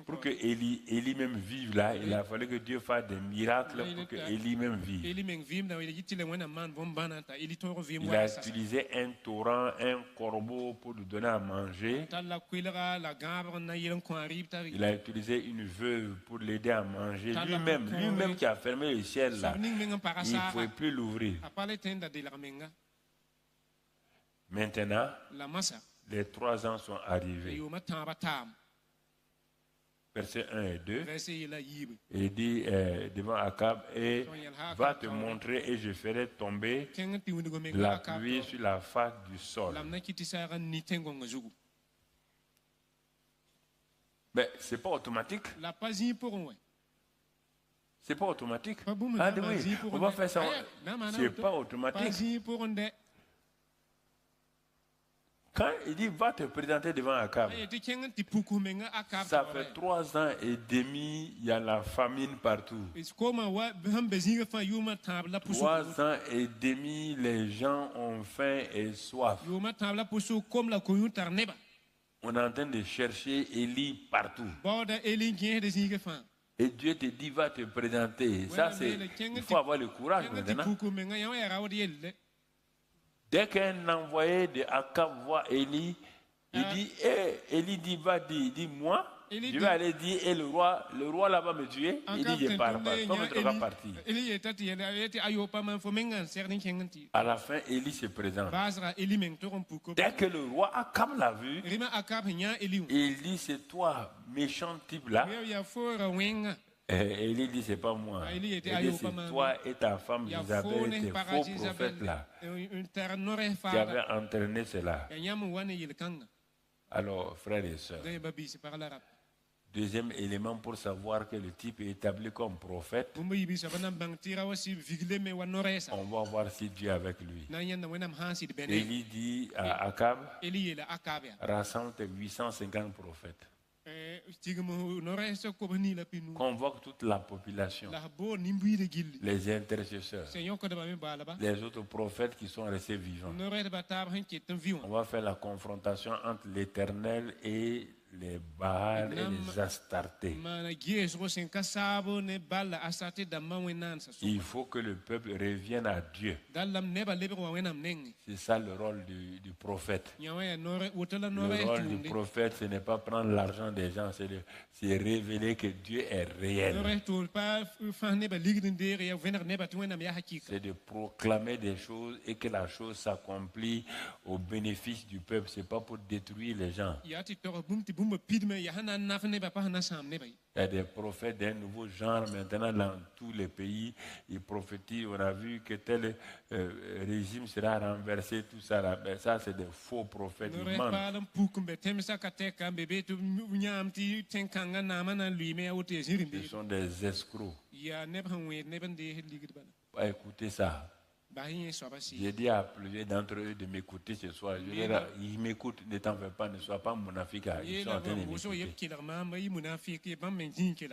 Speaker 1: pour que Élie même vive là, il a fallu que Dieu fasse des miracles pour que Élie même vive. Il a utilisé un torrent, un corbeau pour lui donner à manger. Il a utilisé une veuve pour l'aider à manger. Lui-même qui a fermé le ciel là, il ne pouvait plus l'ouvrir. Maintenant, les 3 ans sont arrivés. Versets 1 et 2. Il dit devant Akab, et va te montrer et je ferai tomber la pluie sur la face du sol. Mais ce n'est pas automatique. C'est pas automatique. Ah oui, on va faire ça. C'est pas automatique. Quand il dit va te présenter devant Akab, ça fait 3 ans et demi, il y a la famine partout. 3 ans et demi, les gens ont faim et soif. On est en train de chercher Élie partout. Et Dieu te dit va te présenter. Ça, il faut avoir le courage maintenant. Dès qu'un envoyé de Akab voit Élie, il dit, Élie dit, va dire, dis-moi, je vais aller dire, et le roi là-bas me tuer. Il dit, je ne pars pas, toi tu vas partir. À la fin, Élie se présente. Dès que le roi Akab l'a vu, il dit, c'est toi, méchant type là. Élie dit, c'est pas moi. Élie dit, c'est toi et ta femme Isabelle, tes faux prophètes là, qui avaient entraîné cela. Alors, frères et sœurs, deuxième élément pour savoir que le type est établi comme prophète, on va voir si Dieu est avec lui. Élie dit à Akab, rassemble tes 850 prophètes. Convoque toute la population, les intercesseurs, les autres prophètes qui sont restés vivants. On va faire la confrontation entre l'Éternel et les Baals et les Astartés. Il faut que le peuple revienne à Dieu. C'est ça le rôle du prophète. Le rôle du prophète, ce n'est pas prendre l'argent des gens, c'est révéler que Dieu est réel. C'est de proclamer des choses et que la chose s'accomplit au bénéfice du peuple. Ce n'est pas pour détruire les gens. Il y a des prophètes d'un nouveau genre maintenant dans tous les pays. Ils prophétisent. On a vu que tel régime sera renversé, tout ça. Ben, ça, c'est des faux prophètes. Ils mentent. Ce sont des escrocs. Écoutez ça. J'ai dit à plusieurs d'entre eux de m'écouter ce soir. Ils m'écoutent, ne t'en fais pas, ne sois pas monafrique. Ils sont en train de m'écouter.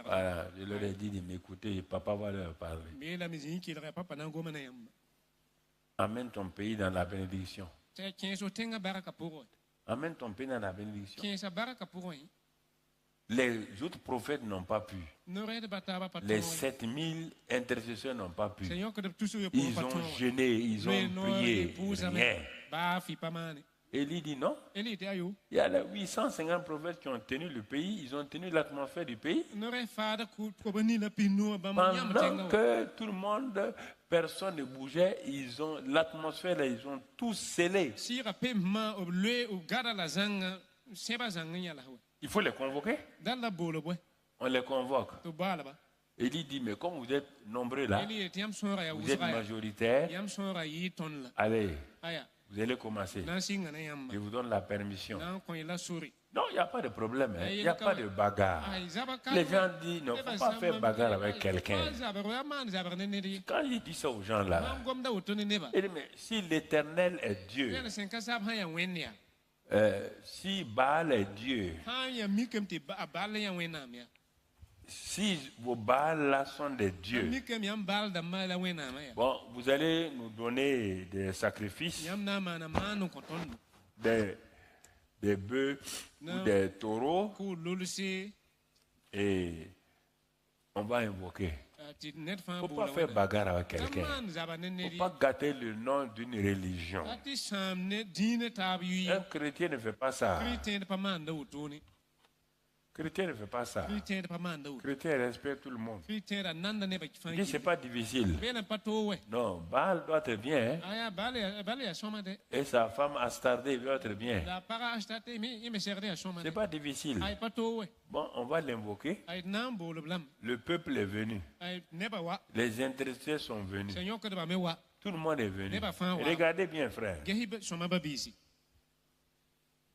Speaker 1: Voilà, je leur ai dit de m'écouter et papa va leur parler. Amène ton pays dans la bénédiction. Amène ton pays dans la bénédiction. Les autres prophètes n'ont pas pu. Les 7000 intercesseurs n'ont pas pu. Ils ont jeûné, ils ont prié, rien. Élie dit non. Il y a les 850 prophètes qui ont tenu le pays, ils ont tenu l'atmosphère du pays. Pendant que tout le monde, personne ne bougeait, ils ont l'atmosphère, ils ont tous scellé. Il faut les convoquer. On les convoque. Élie dit, mais comme vous êtes nombreux là, vous êtes majoritaire, allez, vous allez commencer. Je vous donne la permission. Non, il n'y a pas de problème. Il n'y a pas de bagarre. Les gens disent, non, il ne faut pas faire bagarre avec quelqu'un. Quand il dit ça aux gens là, il dit, mais si l'Éternel est Dieu, si Baal est Dieu, si vos Baals là sont des dieux, bon, vous allez nous donner des sacrifices. des bœufs ou des taureaux
Speaker 2: Ko lulse
Speaker 1: et on va invoquer.
Speaker 2: ti net
Speaker 1: Il
Speaker 2: fa
Speaker 1: ne faut
Speaker 2: bo
Speaker 1: pas
Speaker 2: la
Speaker 1: faire
Speaker 2: wana.
Speaker 1: bagarre avec quelqu'un.
Speaker 2: Kaman zaba ne
Speaker 1: Il ne
Speaker 2: neri.
Speaker 1: faut pas gâter le nom d'une religion.
Speaker 2: Ati samne dine tab yu.
Speaker 1: Un chrétien ne fait pas ça.
Speaker 2: Kriten pa man da utuni.
Speaker 1: Chrétien ne fait pas ça.
Speaker 2: Kriten pa man da ut.
Speaker 1: Chrétien respecte tout le monde.
Speaker 2: Kriten da nanda ne ba
Speaker 1: Il
Speaker 2: fan
Speaker 1: dit c'est pas difficile.
Speaker 2: Bena pa to we.
Speaker 1: Non, Baal doit être bien. Hein?
Speaker 2: Aya bale soma de.
Speaker 1: Et sa femme Astardé doit être bien.
Speaker 2: La para astate mi me serde soma de.
Speaker 1: C'est pas difficile.
Speaker 2: Ay pa to we.
Speaker 1: Bon, on va l'invoquer.
Speaker 2: Ay nam bo le blam.
Speaker 1: Le peuple est venu.
Speaker 2: Ay ne ba wa.
Speaker 1: Les intéressés sont venus.
Speaker 2: Seigneur ko ba me wa.
Speaker 1: Tout le monde est venu.
Speaker 2: Ne ba fan wa.
Speaker 1: Regardez bien, frère.
Speaker 2: Gehi soma ba bisi.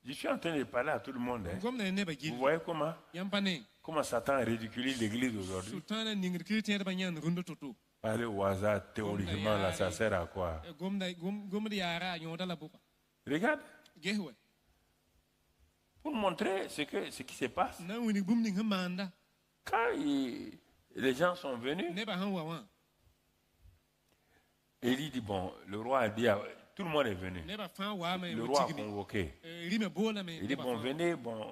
Speaker 1: Je suis en train de parler à tout le monde. Hein.
Speaker 2: Gom ne ba
Speaker 1: Vous
Speaker 2: gil.
Speaker 1: voyez comment Satan ridiculise l'église aujourd'hui?
Speaker 2: Sultana ningir kriten ba nyan rundo toto.
Speaker 1: Parler au hasard, théoriquement, là, ça sert à quoi?
Speaker 2: Gom de yara nyoda la boka.
Speaker 1: Regarde,
Speaker 2: Gehi we.
Speaker 1: pour montrer ce qui se passe.
Speaker 2: Na wini bum ning manda.
Speaker 1: Quand les gens sont venus,
Speaker 2: Ne ba han wa wa.
Speaker 1: Élie dit, bon, le roi a dit, tout le monde est venu.
Speaker 2: Ne ba fan wa me
Speaker 1: Le roi a convoqué.
Speaker 2: rime bola me.
Speaker 1: Il dit, bon, venez, bon,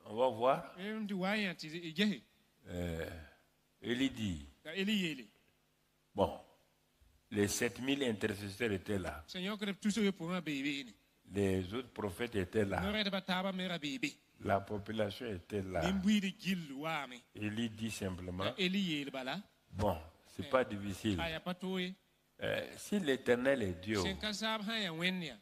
Speaker 1: on va voir.
Speaker 2: Ndi wa yan ti gehi.
Speaker 1: Élie dit,
Speaker 2: Eli yele.
Speaker 1: bon, les 7000 intercesseurs étaient là.
Speaker 2: Seigneur ko tout ce pour un bébé ni.
Speaker 1: Les autres prophètes étaient là.
Speaker 2: No re ba taba me ra bébé.
Speaker 1: La population était là.
Speaker 2: Nimbui de gil wa me.
Speaker 1: Élie dit simplement,
Speaker 2: Eli yele bala.
Speaker 1: bon, c'est pas difficile.
Speaker 2: Aya pa to ye.
Speaker 1: Si l'Éternel est Dieu,
Speaker 2: Sen ka sab ha ya wenya.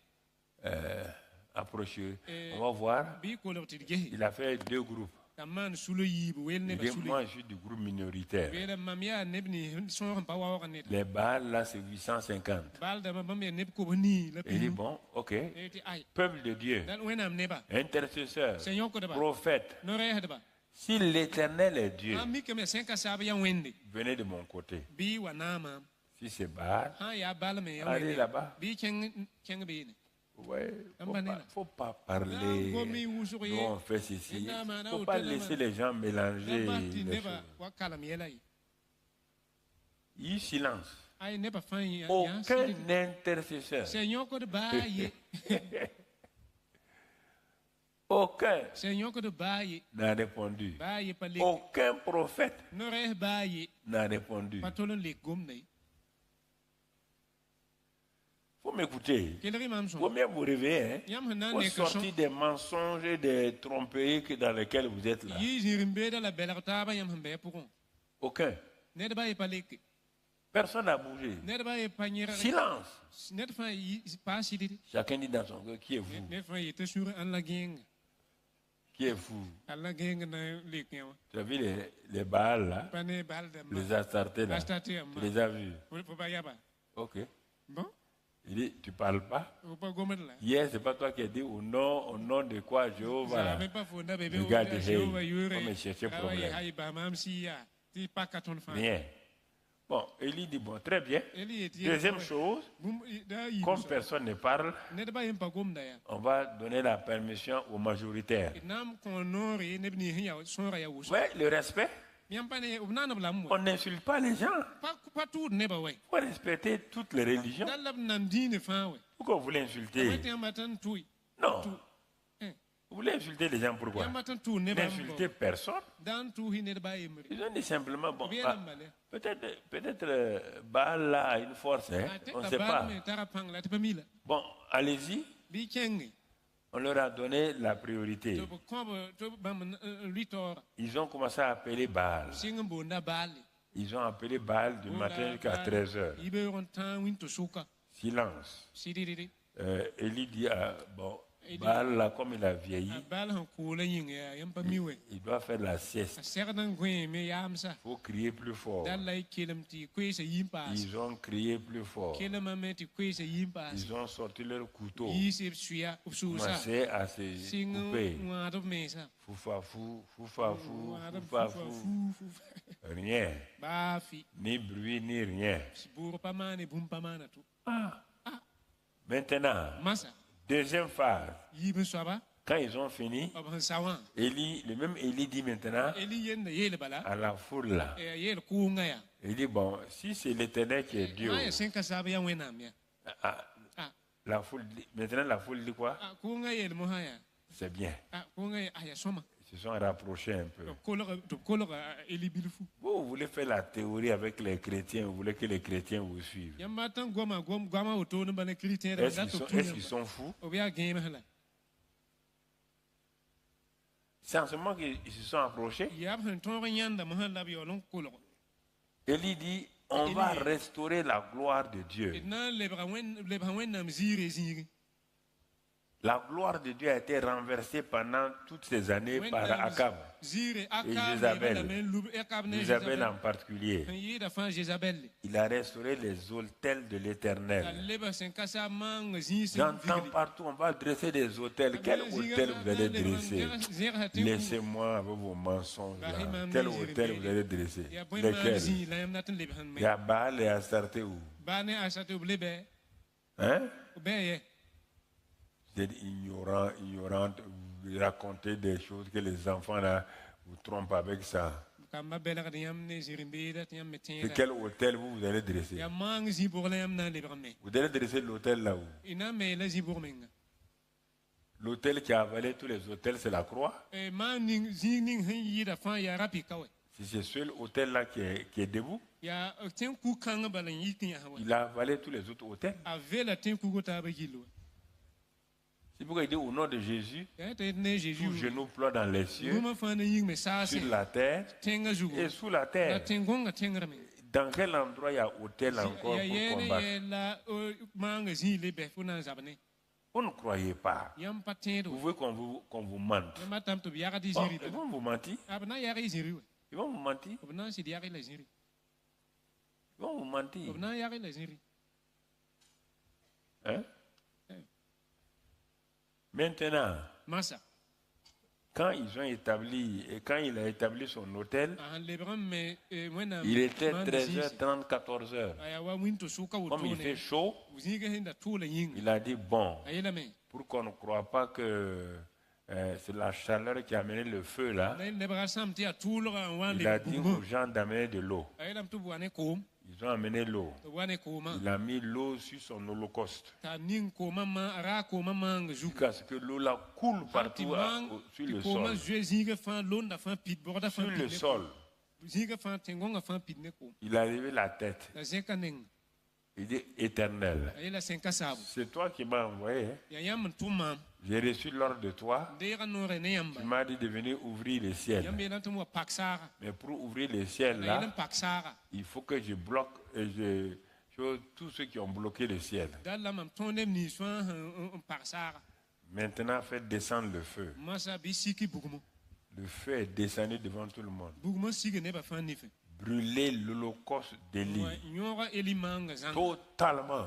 Speaker 1: approchez. On va voir.
Speaker 2: Bi ko lo ti gehi.
Speaker 1: Il a fait 2 groupes.
Speaker 2: Kaman sulo yibu wel ne
Speaker 1: Il
Speaker 2: ba
Speaker 1: dit,
Speaker 2: sulo.
Speaker 1: moi, je suis du groupe minoritaire.
Speaker 2: Bela mamia nebni son pa wa ne.
Speaker 1: Les Baals, là, c'est 850.
Speaker 2: Bal da mamia neb ko ni la
Speaker 1: Il dit,
Speaker 2: pi.
Speaker 1: bon, ok.
Speaker 2: Eti ay.
Speaker 1: Peuple de Dieu,
Speaker 2: Dan wenam ne ba.
Speaker 1: intercesseur,
Speaker 2: Seigneur ko da ba.
Speaker 1: prophète,
Speaker 2: No re ha da ba.
Speaker 1: si l'Éternel est Dieu,
Speaker 2: Ami ke me sen ka sab ya wende.
Speaker 1: venez de mon côté.
Speaker 2: Bi wa na ma.
Speaker 1: Si c'est Baal,
Speaker 2: Ha ya bal me ya
Speaker 1: allez
Speaker 2: wende.
Speaker 1: là-bas.
Speaker 2: Bi cheng be ni.
Speaker 1: Ouais,
Speaker 2: Ambanela.
Speaker 1: faut pas parler.
Speaker 2: Gomi usuri.
Speaker 1: Nous, on fait ceci. Il
Speaker 2: Ina ma
Speaker 1: ne
Speaker 2: na
Speaker 1: faut pas
Speaker 2: hôtel,
Speaker 1: laisser
Speaker 2: ma.
Speaker 1: les gens mélanger
Speaker 2: Ba ti
Speaker 1: les
Speaker 2: ne ba
Speaker 1: choses.
Speaker 2: wa kala mi yela yi.
Speaker 1: Il silence.
Speaker 2: Ay ne ba fan ya.
Speaker 1: Aucun intercesseur.
Speaker 2: Seigneur ko da ba ye.
Speaker 1: Aucun
Speaker 2: Seigneur ko da ba ye.
Speaker 1: n'a répondu.
Speaker 2: Ba ye pa le.
Speaker 1: Aucun prophète
Speaker 2: No re ba ye.
Speaker 1: n'a répondu.
Speaker 2: Patolon le gom ne.
Speaker 1: Faut m'écouter.
Speaker 2: Quel rimam
Speaker 1: Faut
Speaker 2: son.
Speaker 1: bien vous réveiller. Hein?
Speaker 2: Yam hana
Speaker 1: Faut
Speaker 2: ne ka son.
Speaker 1: sortir des mensonges et des tromperies dans lesquels vous êtes là.
Speaker 2: Yi jirimbe da la belarta ba yam hambe pour.
Speaker 1: Aucun.
Speaker 2: Ne da ba ye pa le.
Speaker 1: Personne n'a bougé.
Speaker 2: Ne da ba ye pa nyera.
Speaker 1: Silence.
Speaker 2: Ne da fa yi pa si di.
Speaker 1: Chacun dit dans son cœur, qui est vous?
Speaker 2: Ne fa yi te sur an la geng.
Speaker 1: Qui est fou?
Speaker 2: Alla geng na le kyan.
Speaker 1: Tu as vu les Baals là?
Speaker 2: Pa ne bal da ma.
Speaker 1: Les Astartés là?
Speaker 2: Astarté
Speaker 1: Tu
Speaker 2: ma.
Speaker 1: les as vus?
Speaker 2: Faut pas yaba.
Speaker 1: Ok.
Speaker 2: Bon.
Speaker 1: Il dit, tu parles pas?
Speaker 2: Faut pas gommer là.
Speaker 1: Hier, c'est pas toi qui as dit au nom de quoi Jéhovah
Speaker 2: Ça
Speaker 1: là?
Speaker 2: même pas faut na bébé.
Speaker 1: Regarde,
Speaker 2: Hey.
Speaker 1: on me chercher problème.
Speaker 2: Ay ba mam si ya. Ti pas ka ton fan.
Speaker 1: Rien. Bon, Élie dit, bon, très bien.
Speaker 2: Eli eti.
Speaker 1: Deuxième chose, comme personne ne parle,
Speaker 2: Ne da ba yim pa gom da ya.
Speaker 1: on va donner la permission aux majoritaires.
Speaker 2: Nam ko nori ne bni hiya son ra ya wuso.
Speaker 1: Ouais, le respect.
Speaker 2: Yam pa ne ubna bla mo.
Speaker 1: On n'insulte pas les gens.
Speaker 2: Pa tout ne ba we.
Speaker 1: Il faut respecter toutes les religions.
Speaker 2: Dalab nan dine fa we.
Speaker 1: Pourquoi vous voulez insulter?
Speaker 2: Mate matan tui.
Speaker 1: Non.
Speaker 2: Eh.
Speaker 1: Vous voulez insulter les gens pourquoi?
Speaker 2: Yam matan tu ne ba.
Speaker 1: N'insultez personne.
Speaker 2: Dan tu hi ne ba yimri.
Speaker 1: Ils ont dit simplement, bon,
Speaker 2: Bien
Speaker 1: ah,
Speaker 2: malé.
Speaker 1: peut-être Baal là a une force, hein? On ne sait pas. Bon, allez-y.
Speaker 2: Bi kengi.
Speaker 1: On leur a donné la priorité.
Speaker 2: To ko to bam litor.
Speaker 1: Ils ont commencé à appeler Baal.
Speaker 2: Singbo na bali.
Speaker 1: Ils ont appelé Baal du matin jusqu'à 13h.
Speaker 2: Ibe on tan win to suka.
Speaker 1: Silence.
Speaker 2: Sididi.
Speaker 1: Élie dit, bon, Baal là, comme il a vieilli,
Speaker 2: Bal han ko la yin ya yam pa miwe.
Speaker 1: il doit faire la sieste.
Speaker 2: Serdan gwen me yam sa.
Speaker 1: Il faut crier plus fort.
Speaker 2: Dan lay kelem ti kwe se yimpa.
Speaker 1: Ils ont crié plus fort.
Speaker 2: Kelem me ti kwe se yimpa.
Speaker 1: Ils ont sorti leur couteau.
Speaker 2: Yi se suya ususa.
Speaker 1: Commencé à se
Speaker 2: Sing
Speaker 1: couper.
Speaker 2: ngado me sa.
Speaker 1: Foufafou, foufafou, foufafou. Rien.
Speaker 2: Ba fi.
Speaker 1: Ni bruit, ni rien.
Speaker 2: Sibur pa mane bum pa mana tu.
Speaker 1: Maintenant,
Speaker 2: Masa.
Speaker 1: deuxième phase.
Speaker 2: Yibe swaba.
Speaker 1: Quand ils ont fini,
Speaker 2: Aban sawan.
Speaker 1: le même Élie dit maintenant
Speaker 2: Eli yen yele bala.
Speaker 1: à la foule là,
Speaker 2: Yele ku ngaya.
Speaker 1: il dit, bon, si c'est l'Éternel qui est Dieu,
Speaker 2: Ay sen ka sabe ya wenam ya.
Speaker 1: ah,
Speaker 2: Ah.
Speaker 1: Maintenant, la foule dit quoi?
Speaker 2: Ah, ko nga yel mo haya.
Speaker 1: C'est bien.
Speaker 2: Ah, ko nga aya soma.
Speaker 1: Ils se sont rapprochés un peu.
Speaker 2: To kolo elibilfu.
Speaker 1: Vous voulez faire la théorie avec les chrétiens, vous voulez que les chrétiens vous suivent.
Speaker 2: Yamba tan goma auto no bana chrétien da
Speaker 1: Est-ce qu'ils sont fous?
Speaker 2: O bien game hala.
Speaker 1: C'est en ce moment qu'ils se sont approchés.
Speaker 2: Yab han ton nyanda mo hala bi olon kolo.
Speaker 1: Élie dit, on va restaurer la gloire de Dieu.
Speaker 2: Na lebra wen nam zire zire.
Speaker 1: La gloire de Dieu a été renversée pendant toutes ces années par Akab et Jézabel en particulier. Il a restauré les autels de l'Éternel. J'entends partout, on va dresser des autels. Quel autel vous allez dresser? Laissez-moi avec vos mensonges. Quel autel vous allez dresser? Lesquels? Il y a Baal et Astarté où? Hein? Vous êtes ignorant, vous racontez des choses que les enfants là vous trompent avec ça. C'est quel hôtel vous allez dresser? Vous allez dresser l'hôtel là où? L'hôtel qui a avalé tous les hôtels, c'est la croix. Si c'est seul hôtel là qui est debout, il a avalé tous les autres hôtels. C'est pourquoi il dit au nom de Jésus, tout genou ploie dans les cieux, sur la terre et sous la terre. Dans quel endroit il y a hôtel encore pour combattre? Vous ne croyez pas. Vous voulez qu'on vous mente. Bon, ils vont vous mentir. Ils vont vous mentir. Ils vont vous mentir. Hein? Maintenant, quand il a établi son hôtel, il était 13h30, 14h. Comme il fait chaud, il a dit, bon, pour qu'on ne croit pas que c'est la chaleur qui a amené le feu là, il a dit aux gens d'amener de l'eau. Ils ont amené l'eau. Il a mis l'eau sur son holocauste. Jusqu'à ce que l'eau là coule partout sur le sol. Sur le sol. Il a levé la tête. Il dit éternel. C'est toi qui m'as envoyé. J'ai reçu l'ordre de toi. Tu m'as dit de venir ouvrir le ciel. Mais pour ouvrir le ciel là, il faut que je bloque tous ceux qui ont bloqué le ciel. Maintenant, faites descendre le feu. Le feu est descendu devant tout le monde. Brûler l'holocauste d'Élie. Totalement.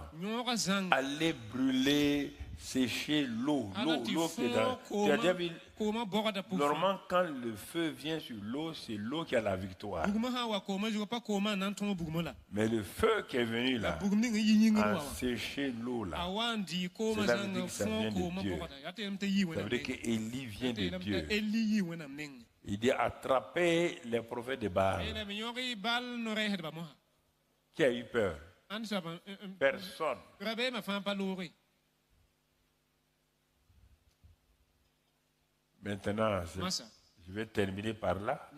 Speaker 1: Allez brûler, sécher l'eau. L'eau qui est dans... Tu as déjà vu... Normalement, quand le feu vient sur l'eau, c'est l'eau qui a la victoire. Mais le feu qui est venu là, a séché l'eau là. Cela veut dire que ça vient de Dieu. Ça veut dire qu'Élie vient de Dieu. Il dit attraper les prophètes de Baal. Qui a eu peur? Personne. Maintenant, je vais terminer par là.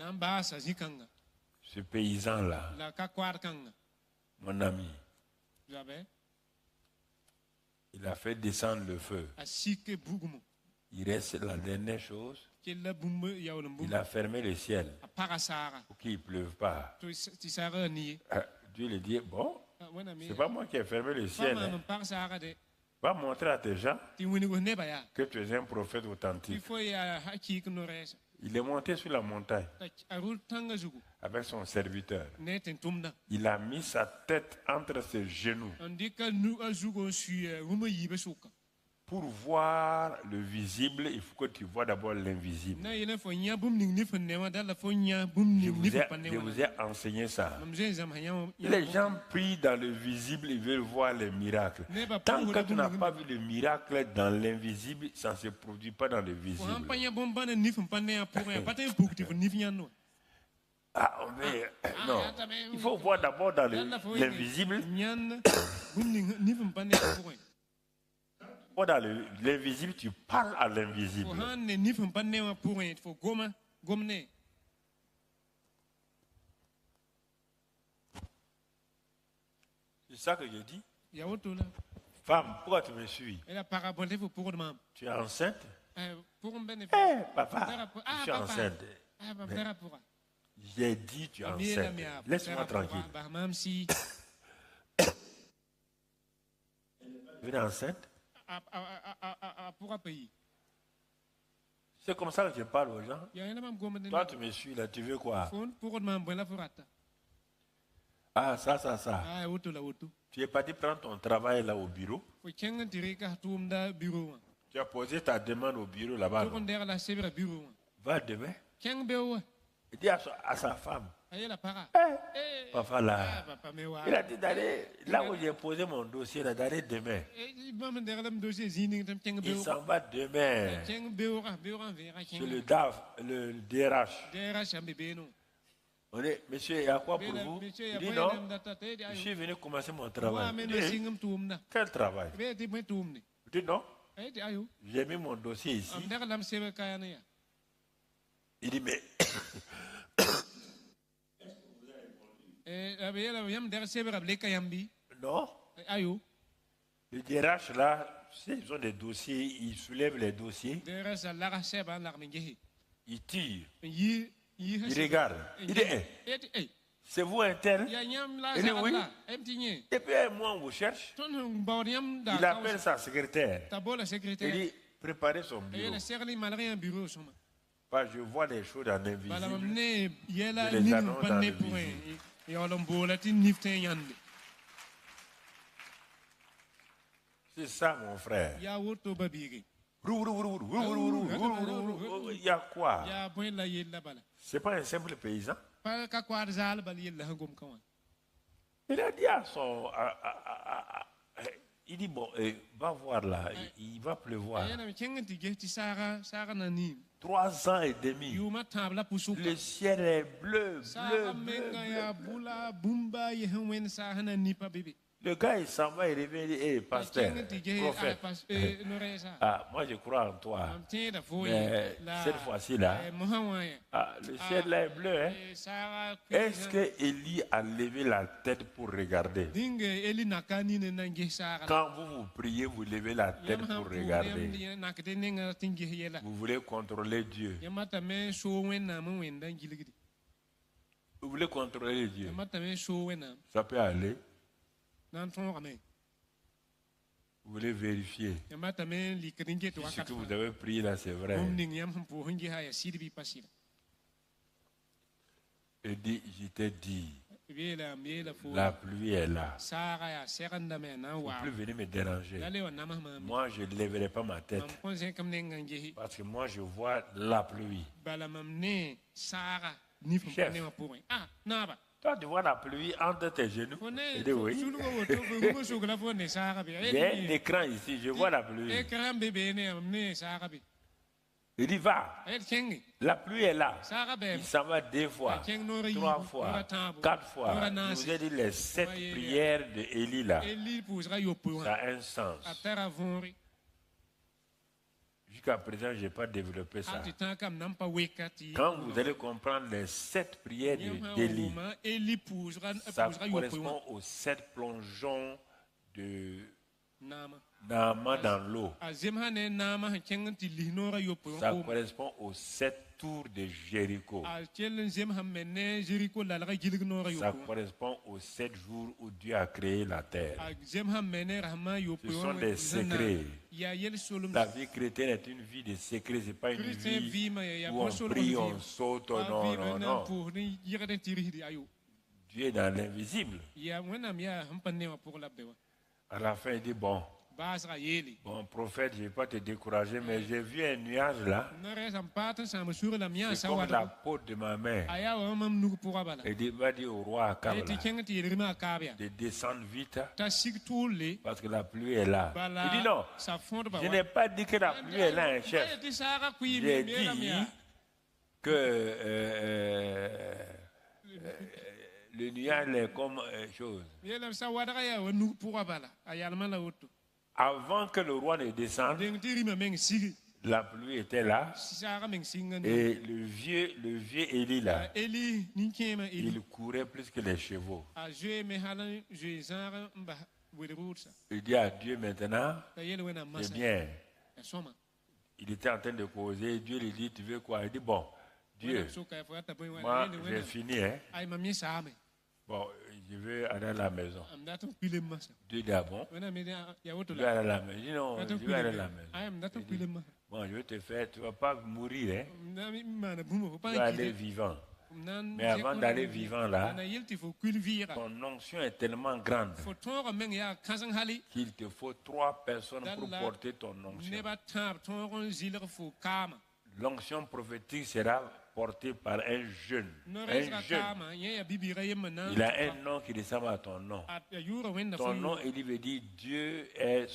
Speaker 1: Ce paysan-là, mon ami, il a fait descendre le feu. Il reste la dernière chose. Il a fermé le ciel pour qu'il ne pleuve pas. Dieu lui dit, bon, c'est pas moi qui ai fermé le ciel. Va montrer à tes gens que tu es un prophète authentique. Il est monté sur la montagne avec son serviteur. Il a mis sa tête entre ses genoux pour voir le visible. Il faut que tu vois d'abord l'invisible. Je vous ai enseigné ça. Les gens prient dans le visible, ils veulent voir les miracles. Tant que tu n'as pas vu le miracle dans l'invisible, ça ne se produit pas dans le visible. Ah, mais non. Il faut voir d'abord dans l'invisible. Or, dans l'invisible, tu parles à l'invisible. C'est ça que je dis. Femme, pourquoi tu me suis? Tu es enceinte? Papa, je suis enceinte. J'ai dit tu es enceinte. Laisse-moi tranquille. Tu es enceinte? C'est comme ça que je parle aux gens. Toi, tu me suis là, tu veux quoi? Ah, ça. Tu es parti prendre ton travail là au bureau. Tu as posé ta demande au bureau là-bas. Va demain. Il dit à sa femme. Papa là. Il a dit d'aller là où j'ai posé mon dossier, d'aller demain. Il s'en va demain. C'est le DAF, le DRH. On dit, monsieur, il y a quoi pour vous? Il dit non, je suis venu commencer mon travail. Quel travail? Il dit non, j'ai mis mon dossier ici. Il dit mais non, le DRH là, ils ont des dossiers, ils soulèvent les dossiers, ils tirent. Il regarde. Il dit, hey, c'est vous un tel? Il dit oui. Et puis moi, on vous cherche. Il appelle sa secrétaire. Il dit, préparez son bureau. Parce que je vois les choses dans l'invisible. Je les annonce dans l'invisible. C'est ça, mon frère. Il y a quoi? C'est pas un simple paysan. Il a dit à son... il dit, bon, va voir là, il va pleuvoir. 3 ans et demi. Le ciel est bleu. Le gars, il s'en va, il revient, il dit, hey, pasteur, prophète, moi je crois en toi. Mais cette fois-ci là, le ciel là est bleu. Hein? Est-ce que Élie a levé la tête pour regarder? Quand vous priez, vous levez la tête pour regarder. Vous voulez contrôler Dieu. Vous voulez contrôler Dieu. Ça peut aller. Vous voulez vérifier si ce que vous avez prié là, c'est vrai. Et dit, je t'ai dit, la pluie est là. Il ne faut plus venir me déranger. Moi, je ne lèverai pas ma tête. Parce que moi, je vois la pluie. Chef, toi, tu vois la pluie entre tes genoux? Il dit oui. Il y a un écran ici, je vois la pluie. Il dit va. La pluie est là. Il s'en va 2 fois, 3 fois, 4 fois. Je vous ai dit les 7 prières de Élie là. Ça a un sens. Jusqu'à présent, je n'ai pas développé ça. Quand vous allez comprendre les 7 prières d'Élie, ça correspond aux 7 plongeons de Naaman dans l'eau. Ça correspond aux 7 tours de Jéricho. Ça correspond aux 7 jours où Dieu a créé la terre. Ce sont des secrets. La vie chrétienne est une vie de secrets. Ce n'est pas une vie où on prie, on saute. Non. Dieu est dans l'invisible. À la fin, il dit, bon, prophète, je ne vais pas te décourager, mais j'ai vu un nuage là. C'est comme la peau de ma main. Il dit, va dire au roi Akab de descendre vite parce que la pluie est là. Il dit non, je n'ai pas dit que la pluie est là, un chef. J'ai dit que le nuage est comme chose. Avant que le roi ne descende,
Speaker 2: deng ti rima meng sigi
Speaker 1: la pluie était là.
Speaker 2: sara meng singa
Speaker 1: Et le vieux Élie là,
Speaker 2: eli ni kema eli
Speaker 1: il courait plus que les chevaux.
Speaker 2: a je me halan je zara mba wedrutsa
Speaker 1: Il dit à Dieu maintenant,
Speaker 2: ta yele wena
Speaker 1: eh
Speaker 2: masa
Speaker 1: bien,
Speaker 2: soma
Speaker 1: il était en train de causer. Dieu lui dit, tu veux quoi? Il dit, bon, Dieu,
Speaker 2: so ka fa ta boy
Speaker 1: moi
Speaker 2: wena
Speaker 1: j'ai fini, hein.
Speaker 2: ay mamie same
Speaker 1: Bon, je veux aller à la maison.
Speaker 2: am dato pile masa
Speaker 1: Dieu dit, ah bon?
Speaker 2: wena me ya woto
Speaker 1: Je vais aller à la maison. Il dit, non, je vais aller à la maison.
Speaker 2: ay am dato
Speaker 1: Il dit,
Speaker 2: pile masa
Speaker 1: bon, je vais te faire, tu ne vas pas mourir, hein.
Speaker 2: nami mana bumo
Speaker 1: Tu
Speaker 2: pa
Speaker 1: vas aller vivant. Mais avant d'aller vivant là,
Speaker 2: na yelti fo kulvira
Speaker 1: ton onction est tellement grande
Speaker 2: fo toro meng ya kasang hali
Speaker 1: qu'il te faut 3 personnes pour porter ton onction.
Speaker 2: neba tab toro zilir fo kama
Speaker 1: L'onction prophétique sera portée par un jeune. Un jeune. Il a un nom qui ressemble à ton nom. Ton nom, il veut dire Dieu est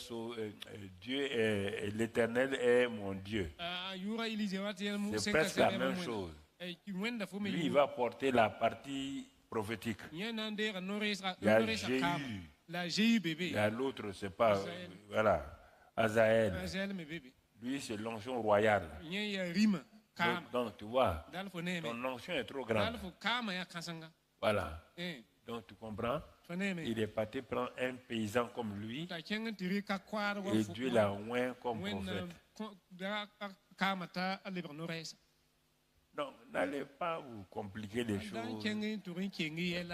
Speaker 1: l'Éternel est mon Dieu. C'est presque la même chose. Lui, il va porter la partie prophétique. Il y a Jéhu. Il y a l'autre, c'est pas, voilà, Azaël. Lui, c'est l'onction royale. Donc, tu vois, ton onction est trop grande. Voilà. Donc, tu comprends? Il est parti prendre un paysan comme lui et Dieu l'a oint comme prophète. Donc, n'allez pas vous compliquer les choses.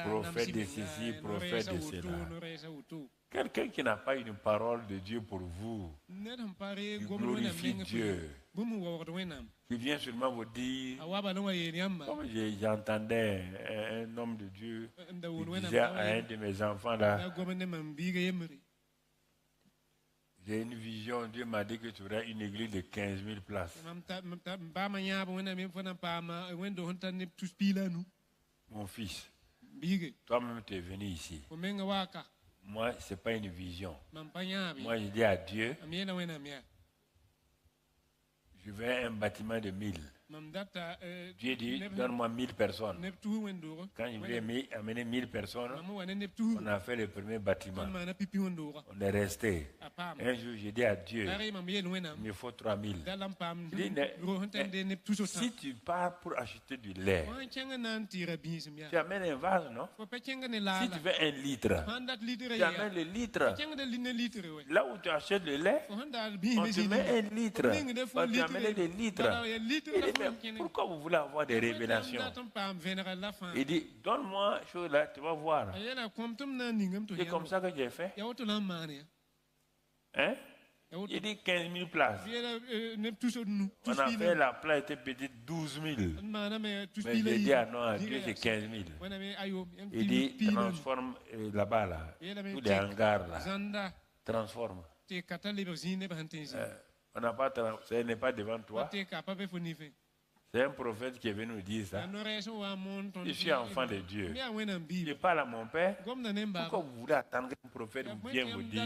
Speaker 1: Prophète de ceci, prophète de cela. Quelqu'un qui n'a pas une parole de Dieu pour vous, qui glorifie Dieu, qui vient seulement vous dire, comme j'entendais un homme de Dieu qui disait à un de mes enfants là, j'ai une vision, Dieu m'a dit que tu auras une église de 15 000 places. Mon fils, toi-même tu es venu ici. Moi, ce n'est pas une vision. Moi, je dis à Dieu, je veux un bâtiment de 1000. Dieu dit, donne-moi 1000 personnes. Quand je lui ai amené 1000 personnes, on a fait le premier bâtiment. On est resté. Un jour, j'ai dit à Dieu, il me faut 3000. Si tu pars pour acheter du lait, tu amènes un vase, non? Si tu veux 1 litre, tu amènes le litre. Là où tu achètes le lait, on te met 1 litre. On tu amènes des litres. Mais pourquoi vous voulez avoir des révélations? Il dit, donne-moi chose là, tu vas voir. C'est comme ça que j'ai fait. Hein? Il dit 15 000 places. On a fait la place était petite 12 000. Mais j'ai dit non, à Dieu c'est 15 000. Il dit transforme là-bas, là, tous les hangars là. Transforme. On n'a pas, ce n'est pas devant toi. C'est un prophète qui est venu nous dire ça. Je suis enfant de Dieu. Je parle à mon père. Pourquoi vous voulez attendre qu'un prophète vienne vous dire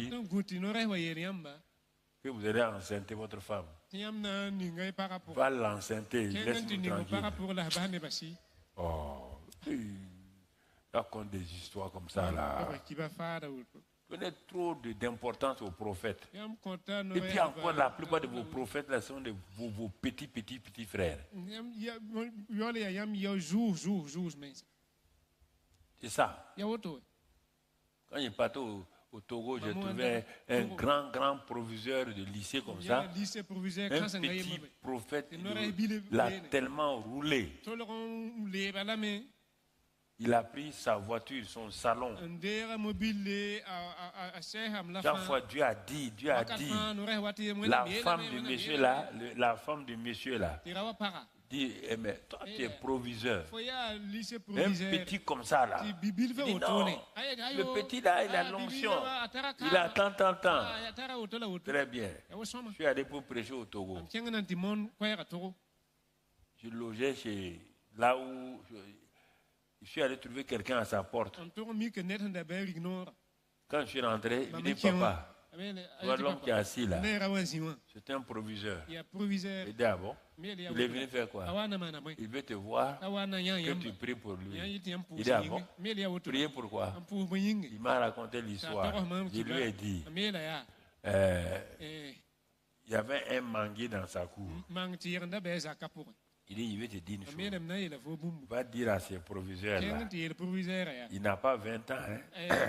Speaker 1: que vous allez enceinter votre femme? Va l'enceinter, laisse-nous tranquille. Oh, raconte des histoires comme ça là. Donnez trop d'importance aux prophètes. Et puis encore, la plupart de vos prophètes là sont vos petits frères. C'est ça. Quand je partais au Togo, j'ai trouvé un grand proviseur de lycée comme ça. Un petit prophète, il a tellement roulé. Il a pris sa voiture, son salon. Chaque fois, Dieu a dit, la femme du monsieur là, dit, eh, mais toi tu es proviseur. Un petit comme ça là. Il dit non, le petit là, il a l'onction. Il a tant. Très bien. Je suis allé pour prêcher au Togo. Je logeais chez là où je suis allé trouver quelqu'un à sa porte. Quand je suis rentré, il me dit, papa, vois l'homme qui est assis là. C'est un proviseur. Il dit, ah bon? Il est venu faire quoi? Il veut te voir, que tu pries pour lui. Il dit, ah bon? Prier pourquoi? Il m'a raconté l'histoire. Je lui ai dit,
Speaker 2: Eh,
Speaker 1: il y avait un manguier dans sa cour.
Speaker 2: mang tier nda be za kapur.
Speaker 1: Il dit, il veut te dire une chose.
Speaker 2: Amelem na yela fo bumbu.
Speaker 1: Va dire à ses proviseurs là.
Speaker 2: Kenga tier proviseur ya.
Speaker 1: Il n'a pas 20 ans, hein.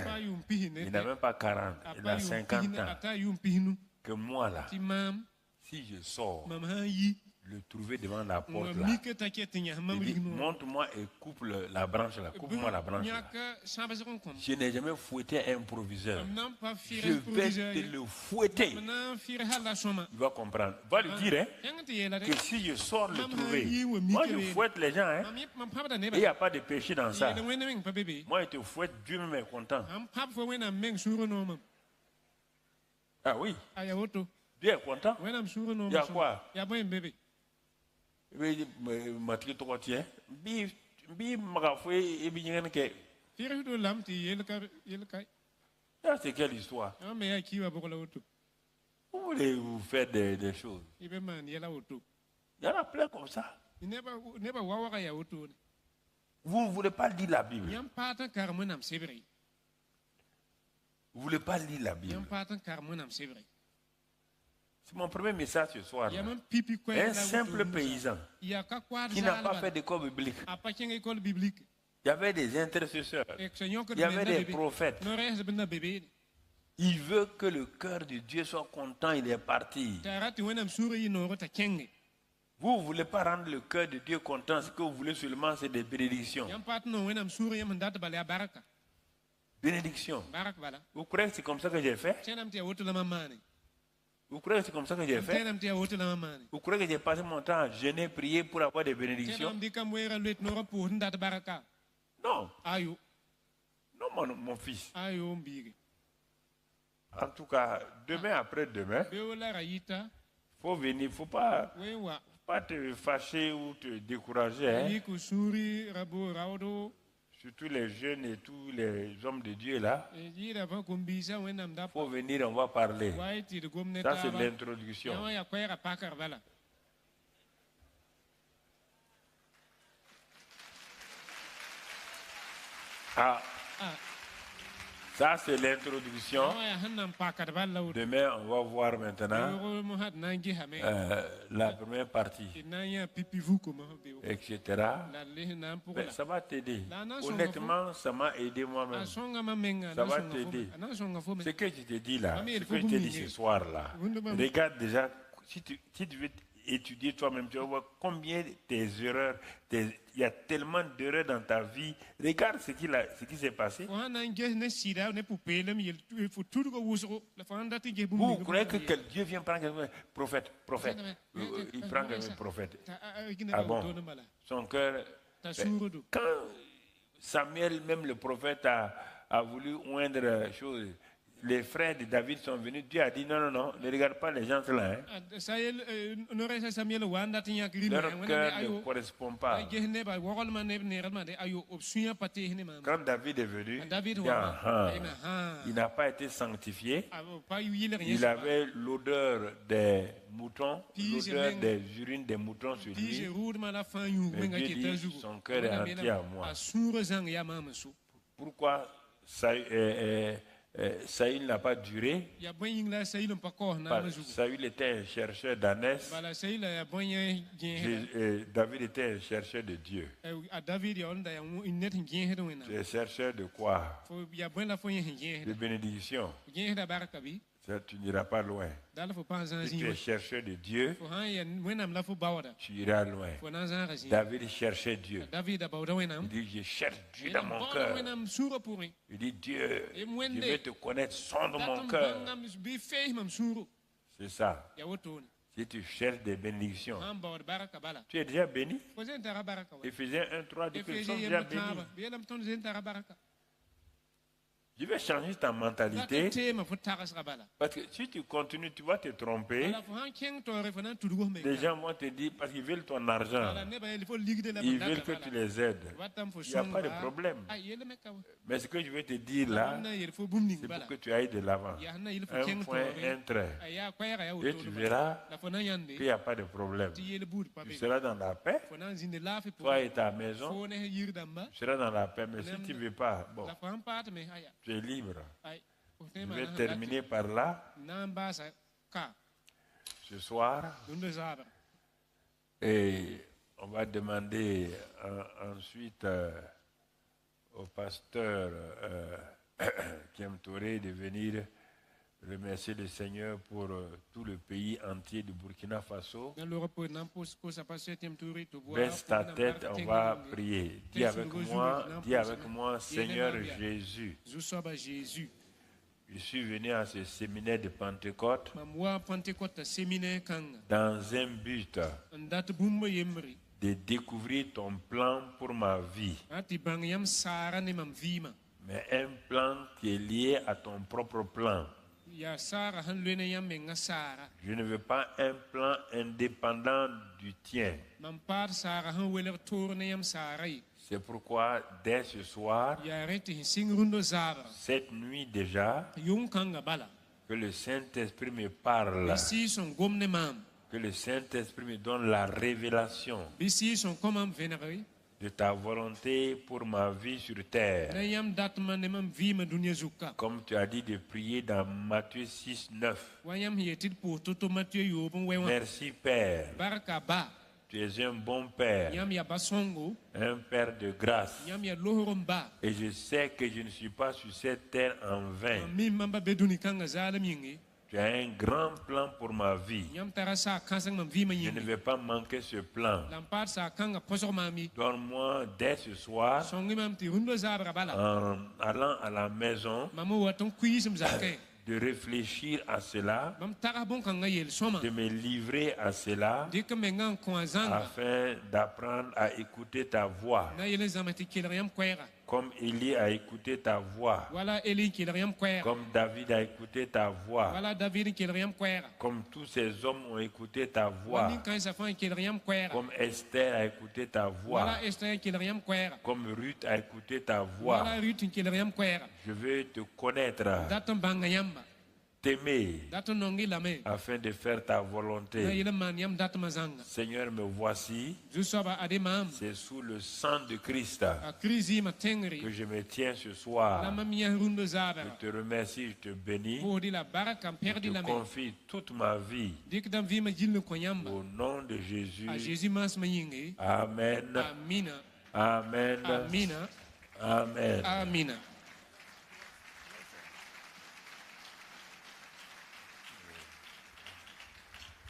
Speaker 2: Pa yum pihine.
Speaker 1: Il n'a même pas 40. Il a 50 ans.
Speaker 2: Ata yum pihinu.
Speaker 1: Que moi là,
Speaker 2: Ti mam,
Speaker 1: si je sors,
Speaker 2: mam ha yi.
Speaker 1: le trouver devant la porte là.
Speaker 2: Mi ke taketinya mam
Speaker 1: Il dit,
Speaker 2: rigno.
Speaker 1: montre-moi et coupe la branche là. Coupe-moi la branche là.
Speaker 2: Nyaka sabazon kom.
Speaker 1: Je n'ai jamais fouetté un proviseur.
Speaker 2: Nam pa
Speaker 1: Je
Speaker 2: fire
Speaker 1: vais
Speaker 2: proviseur.
Speaker 1: te le fouetter.
Speaker 2: Mana fire hala soma.
Speaker 1: Il va comprendre. Va lui dire hein,
Speaker 2: Kenga tier la de.
Speaker 1: que si je sors le
Speaker 2: Maman,
Speaker 1: trouver,
Speaker 2: il ou
Speaker 1: moi je
Speaker 2: Mickey.
Speaker 1: fouette les gens. Hein.
Speaker 2: Mam pa da ne
Speaker 1: Et
Speaker 2: ba.
Speaker 1: il n'y a pas de péché dans ça.
Speaker 2: Yele wena meng pa bebe.
Speaker 1: Moi je te fouette, Dieu même est content.
Speaker 2: Am pap fo wena meng suru no mam.
Speaker 1: Ah oui,
Speaker 2: Aya woto.
Speaker 1: Dieu est content.
Speaker 2: Wena am suru no mam.
Speaker 1: Il y a quoi?
Speaker 2: Ya boy bebe.
Speaker 1: Oui, matri to tiens. Bi magafoué et bien que.
Speaker 2: Fire do lam ti yele kai.
Speaker 1: Ça c'est quelle histoire?
Speaker 2: Am me ya kiwa bokola woto.
Speaker 1: Vous voulez vous faire des choses.
Speaker 2: Ibe man yela woto.
Speaker 1: Il y en a plein comme ça.
Speaker 2: Neba wawa ya woto.
Speaker 1: Vous ne voulez pas lire la Bible.
Speaker 2: Yam patan karmo nam sebre.
Speaker 1: Vous ne voulez pas lire la Bible.
Speaker 2: Yam patan karmo nam sebre.
Speaker 1: C'est mon premier message ce soir. Là.
Speaker 2: Yam pipi ko
Speaker 1: Un simple paysan
Speaker 2: Ya ka kwad
Speaker 1: qui n'a pas fait d'école biblique.
Speaker 2: Apa kenga école biblique.
Speaker 1: Il y avait des intercesseurs.
Speaker 2: Il
Speaker 1: Il y avait des prophètes.
Speaker 2: No reste ben bébé.
Speaker 1: Il veut que le cœur de Dieu soit content. Il est parti.
Speaker 2: Tarati wenam suri no rota kenge.
Speaker 1: Vous ne voulez pas rendre le cœur de Dieu content. Ce que vous voulez seulement, c'est des bénédictions.
Speaker 2: Yam pat no wenam suri yam ndat bale baraka.
Speaker 1: Bénédictions.
Speaker 2: Barak bala.
Speaker 1: Vous croyez que c'est comme ça que j'ai fait?
Speaker 2: Chenam tia woto la mamane.
Speaker 1: Vous croyez que c'est comme ça que j'ai fait?
Speaker 2: Chenam tia woto la mamane.
Speaker 1: Vous croyez que j'ai passé mon temps à jeûner, prier pour avoir des bénédictions?
Speaker 2: Chenam dikam wera let no rapo ndat baraka.
Speaker 1: Non.
Speaker 2: Ayo.
Speaker 1: Non, mon fils.
Speaker 2: Ayo mbiri.
Speaker 1: En tout cas, demain après-demain,
Speaker 2: Beola rayita.
Speaker 1: faut venir. Faut pas
Speaker 2: Wewa.
Speaker 1: te fâcher ou te décourager. Hein?
Speaker 2: Yiku suri rabo raudo.
Speaker 1: Surtout les jeunes et tous les hommes de Dieu là.
Speaker 2: Jira ba kumbisa wenam dap.
Speaker 1: Faut venir, on va parler.
Speaker 2: Waiti de gomneta.
Speaker 1: Ça, c'est l'introduction.
Speaker 2: Yawa ya kwera pakar bala.
Speaker 1: Ah, ça, c'est l'introduction.
Speaker 2: Yawa ya hanam pakar bala.
Speaker 1: Demain, on va voir maintenant
Speaker 2: Euro mohat nangi hame.
Speaker 1: la première partie,
Speaker 2: Inaya pipi vu comment beo.
Speaker 1: etc.
Speaker 2: La le nam pour
Speaker 1: Mais
Speaker 2: la.
Speaker 1: ça va t'aider.
Speaker 2: La nation
Speaker 1: Honnêtement, ça m'a aidé moi-même.
Speaker 2: Asonga mamenga.
Speaker 1: Ça va t'aider.
Speaker 2: Anasonga fo
Speaker 1: Ce que je te dis là,
Speaker 2: Mami,
Speaker 1: ce
Speaker 2: il faut
Speaker 1: que je te dis
Speaker 2: bouger.
Speaker 1: ce soir là,
Speaker 2: Wunderbar.
Speaker 1: regarde déjà, si tu veux étudier toi-même, tu vas voir combien tes erreurs, il y a tellement d'erreurs dans ta vie. Regarde ce qui s'est passé.
Speaker 2: Wa nangi ne sida ne pupelem yel faut tout go wusro. La fanda ti ge
Speaker 1: Vous croyez que Dieu vient prendre quelqu'un, prophète, il prend quelqu'un, prophète. Ah bon, son cœur. Quand Samuel, même le prophète, a voulu oindre chose, les frères de David sont venus. Dieu a dit non, ne regarde pas les gens là. Hein.
Speaker 2: Sayel honoré Samuel wanda ti yak rime.
Speaker 1: Leur cœur ne correspond pas.
Speaker 2: Gehne ba wogol man ne ne ma de ayo opsuya pate hne ma.
Speaker 1: Quand David est venu,
Speaker 2: David
Speaker 1: il n'a pas été sanctifié.
Speaker 2: Pas huile rien.
Speaker 1: Il avait l'odeur des moutons, l'odeur des urines des moutons sur lui. Mais Dieu dit, son cœur est entier à moi. Pourquoi Saül n'a pas duré? Saül était un chercheur d'ânesse. David était un chercheur de Dieu. Tu es chercheur de quoi? De bénédiction. Tu n'iras pas loin. Si tu es chercheur de Dieu, tu iras loin. David cherchait Dieu. Il dit, je cherche Dieu dans mon cœur. Il dit, Dieu, je vais te connaître, sonde mon cœur. C'est ça. Si tu cherches des bénédictions, tu es déjà béni. Éphésiens 1:3 dit que nous sommes déjà bénis. Je vais changer ta mentalité. Parce que si tu continues, tu vas te tromper. Les gens vont te dire, parce qu'ils veulent ton argent, ils veulent que tu les aides. Il n'y a pas de problème. Mais ce que je vais te dire là, c'est pour que tu ailles de l'avant. Un point, un trait. Et tu verras qu'il n'y a pas de problème. Tu seras dans la paix. Toi et ta maison, tu seras dans la paix. Mais si tu ne veux pas, bon, tu es libre. Je vais terminer par là ce soir. Et on va demander ensuite au pasteur Kiem Touré de venir remercier le Seigneur pour tout le pays entier du Burkina Faso. Baisse ta tête, on va prier. Dis avec moi, Seigneur Jésus. Je suis venu à ce séminaire de Pentecôte dans un but de découvrir ton plan pour ma vie. Mais un plan qui est lié à ton propre plan. Je ne veux pas un plan indépendant du tien. C'est pourquoi dès ce soir, cette nuit déjà, que le Saint-Esprit me parle, que le Saint-Esprit me donne la révélation de ta volonté pour ma vie sur terre. Comme tu as dit de prier dans Matthieu 6, 9. Merci Père. Tu es un bon Père, un Père de grâce. Et je sais que je ne suis pas sur cette terre en vain. Tu as un grand plan pour ma vie. Je ne vais pas manquer ce plan. Donne-moi dès ce soir, en allant à la maison, de réfléchir à cela, de me livrer à cela, afin d'apprendre à écouter ta voix. Comme Élie a écouté ta voix, comme David a écouté ta voix, comme tous ces hommes ont écouté ta voix, comme Esther a écouté ta voix, comme Ruth a écouté ta voix. Je veux te connaître, t'aimer, afin de faire ta volonté. Seigneur, me voici. C'est sous le sang de Christ que je me tiens ce soir. Je te remercie, je te bénis. Je te confie toute ma vie. Au nom de Jésus. Amen. Amen. Amen. Amen.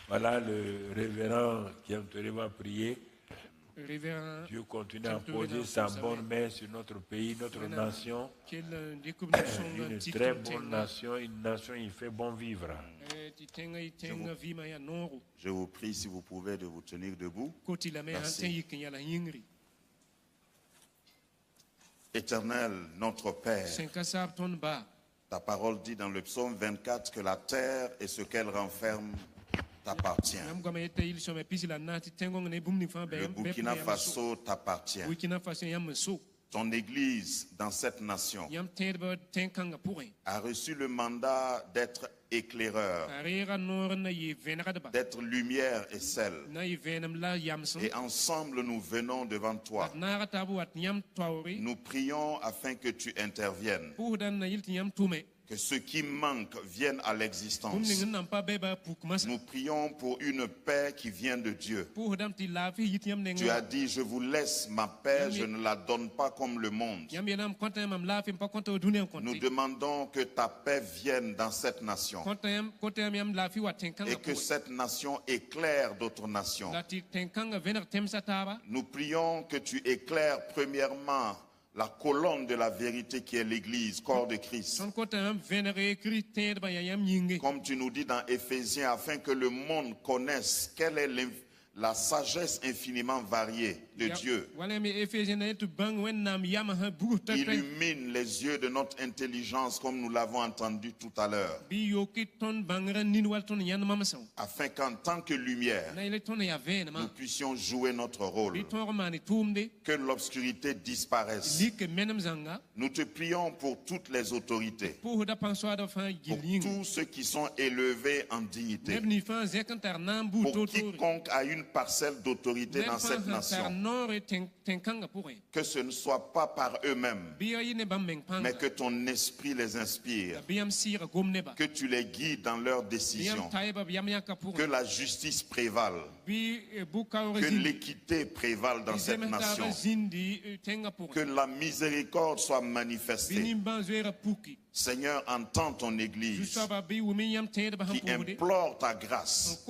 Speaker 1: Voilà, le révérend Kiem Touré va prier. Dieu continue à poser sa bonne main sur notre pays, notre nation. Une très bonne nation, une nation il fait bon vivre.
Speaker 3: Je vous prie, si vous pouvez, de vous tenir debout. Merci. Éternel, notre Père, ta parole dit dans le psaume 24 que la terre et ce qu'elle renferme t'appartient. Le Burkina Faso t'appartient. Ton Église dans cette nation a reçu le mandat d'être éclaireur, d'être lumière et sel. Et ensemble nous venons devant toi. Nous prions afin que tu interviennes. Que ce qui manque vienne à l'existence. Nous prions pour une paix qui vient de Dieu. Tu as dit, je vous laisse ma paix, je ne la donne pas comme le monde. Nous demandons que ta paix vienne dans cette nation. Et que cette nation éclaire d'autres nations. Nous prions que tu éclaires premièrement la colonne de la vérité qui est l'Église, corps de Christ. Comme tu nous dis dans Éphésiens, afin que le monde connaisse quelle est la sagesse infiniment variée de Dieu. Illumine les yeux de notre intelligence comme nous l'avons entendu tout à l'heure. Afin qu'en tant que lumière, nous puissions jouer notre rôle. Que l'obscurité disparaisse. Nous te prions pour toutes les autorités. Pour tous ceux qui sont élevés en dignité. Pour quiconque a une une parcelle d'autorité dans cette nation. Que ce ne soit pas par eux-mêmes, mais que ton esprit les inspire. Que tu les guides dans leurs décisions. Que la justice prévale. Que l'équité prévale dans cette nation. Que la miséricorde soit manifestée. Seigneur, entends ton Église qui implore ta grâce.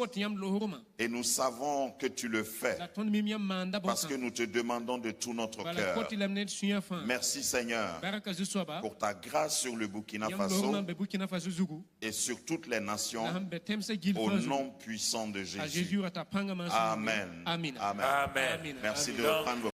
Speaker 3: Et nous savons que tu le fais parce que nous te demandons de tout notre cœur. Merci Seigneur pour ta grâce sur le Burkina Faso et sur toutes les nations au nom puissant de Jésus. Amen. Amen. Merci de reprendre